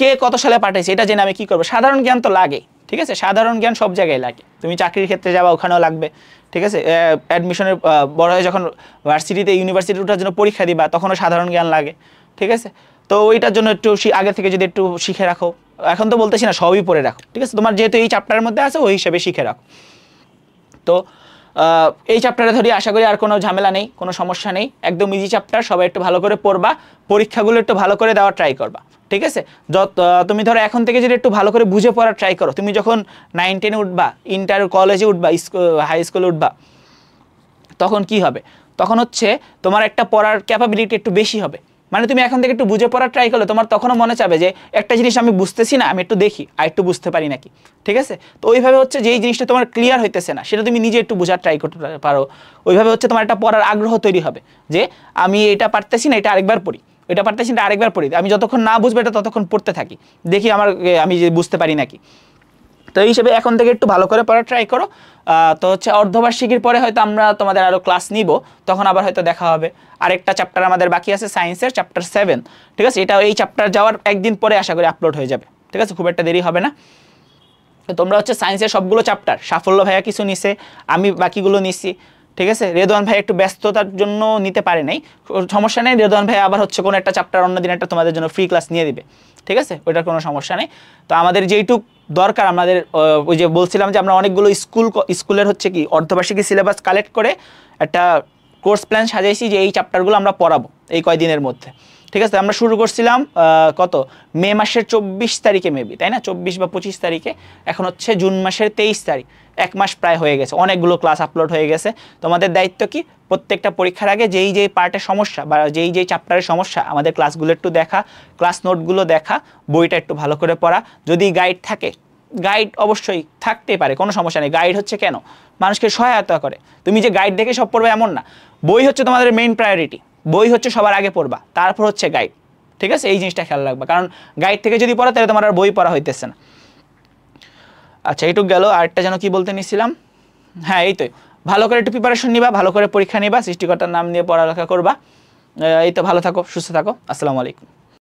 কে কত সালে পাঠাইছে, এটা জেনে আমি কী করবো? সাধারণ জ্ঞান তো লাগে, ঠিক আছে, সাধারণ জ্ঞান সব জায়গায় লাগে। তুমি চাকরির ক্ষেত্রে যাবা, ওখানেও লাগবে, ঠিক আছে। অ্যাডমিশনের বড় হয়ে যখন ভার্সিটিতে ইউনিভার্সিটি ওঠার জন্য পরীক্ষা দিবা, তখনও সাধারণ জ্ঞান লাগে, ঠিক আছে। তো ওইটার জন্য একটু আগে থেকে যদি একটু শিখে রাখো, এখন তো বলতেছি না সবই পড়ে রাখো, ঠিক আছে, তোমার যেহেতু এই চ্যাপ্টারের মধ্যে আছে ওই হিসেবে শিখে রাখো। তো এই চ্যাপ্টারে ধরি আশা করি আর কোনো ঝামেলা নেই, কোনো সমস্যা নেই, একদম ইজি চ্যাপ্টার, সবাই একটু ভালো করে পড়বা, পরীক্ষাগুলো একটু ভালো করে দেওয়ার ট্রাই করবা, ঠিক আছে। তুমি ধরো এখন থেকে যদি একটু ভালো করে বুঝে পড়ার ট্রাই করো, তুমি যখন 9, 10-এ উঠবা, ইন্টার কলেজে উঠবা, হাই স্কুলে উঠবা, তখন কি হবে? তখন হচ্ছে তোমার একটা পড়ার ক্যাপাবিলিটি একটু বেশি হবে। মানে তুমি এখন থেকে একটু বুঝে পড়ার ট্রাই করলে তোমার তখনও মনে চাবে যে একটা জিনিস আমি বুঝতেছি না, আমি একটু দেখি আর একটু বুঝতে পারি নাকি, ঠিক আছে। তো ওইভাবে হচ্ছে যেই জিনিসটা তোমার ক্লিয়ার হইতেছে না সেটা তুমি নিজে একটু বোঝার ট্রাই করতে পারো, ওইভাবে হচ্ছে তোমার একটা পড়ার আগ্রহ তৈরি হবে যে আমি এটা পারতেছি না, এটা আরেকবার পড়ি, এটা পারতেছি না, আরেকবার পড়ি, আমি যতক্ষণ না বুঝবো এটা ততক্ষণ পড়তে থাকি, দেখি আমি যে বুঝতে পারি নাকি। তো এই হিসেবে এখন থেকে একটু ভালো করে পড়ার ট্রাই করো। তো হচ্ছে অর্ধবার্ষিকীর পরে হয়তো আমরা তোমাদের আরও ক্লাস নিব, তখন আবার হয়তো দেখা হবে। আরেকটা চ্যাপ্টার আমাদের বাকি আছে সায়েন্সের, চ্যাপ্টার 7, ঠিক আছে। এটা এই চ্যাপ্টার যাওয়ার একদিন পরে আশা করি আপলোড হয়ে যাবে, ঠিক আছে, খুব একটা দেরি হবে না। তো তোমরা হচ্ছে সায়েন্সের সবগুলো চ্যাপ্টার, সাফল্য ভাইয়া কিছু নিছে, আমি বাকিগুলো নিছি, ঠিক আছে। রেদওয়ান ভাই একটু ব্যস্ততার জন্য নিতে পারে নাই, সমস্যা নেই, রেদওয়ান ভাই আবার হচ্ছে কোনো একটা চ্যাপ্টার অন্য দিন একটা তোমাদের জন্য ফ্রি ক্লাস নিয়ে দিবে, ঠিক আছে, ওইটার কোনো সমস্যা নেই। তো আমাদের যেইটুক দরকার, আমাদের ওই যে বলছিলাম যে আমরা অনেকগুলো স্কুলের হচ্ছে কি অর্ধবার্ষিকী সিলেবাস কালেক্ট করে একটা কোর্স প্ল্যান সাজাইছি যে এই চ্যাপ্টারগুলো আমরা পড়াবো এই কয়দিনের মধ্যে, ঠিক আছে। আমরা শুরু করছিলাম কত মে মাসের 24 তারিখে মেবি, তাই না, 24 বা 25 তারিখে, এখন হচ্ছে জুন মাসের 23 তারিখ, 1 মাস প্রায় হয়ে গেছে, অনেকগুলো ক্লাস আপলোড হয়ে গেছে। তোমাদের দায়িত্ব কি, প্রত্যেকটা পরীক্ষার আগে যেই পার্টের সমস্যা বা যেই চ্যাপ্টারের সমস্যা, আমাদের ক্লাসগুলো একটু দেখা, ক্লাস নোটগুলো দেখা, বইটা একটু ভালো করে পড়া, যদি গাইড থাকে, গাইড অবশ্যই থাকতেই পারে, কোনো সমস্যা নেই। গাইড হচ্ছে কেন, মানুষকে সহায়তা করে, তুমি যে গাইড দেখে সব পড়বে এমন না, বই হচ্ছে তোমাদের মেইন প্রায়োরিটি, বই হচ্ছে সবার আগে পড়বা, তারপর হচ্ছে গাইড, ঠিক আছে, এই জিনিসটা খেয়াল রাখবা, কারণ গাইড থেকে যদি পড়া তাহলে তোমার আর বই পড়া হইতেছে না। আচ্ছা এইটুক গেল, আরেকটা যেন কি বলতে নিছিলাম, হ্যাঁ এই তো, ভালো করে একটু প্রিপারেশন নিবা, ভালো করে পরীক্ষা নিবা, সৃষ্টিকর্তার নাম নিয়ে পড়ালেখা করবা। এই তো, ভালো থাকো, সুস্থ থাকো, আসসালামু আলাইকুম।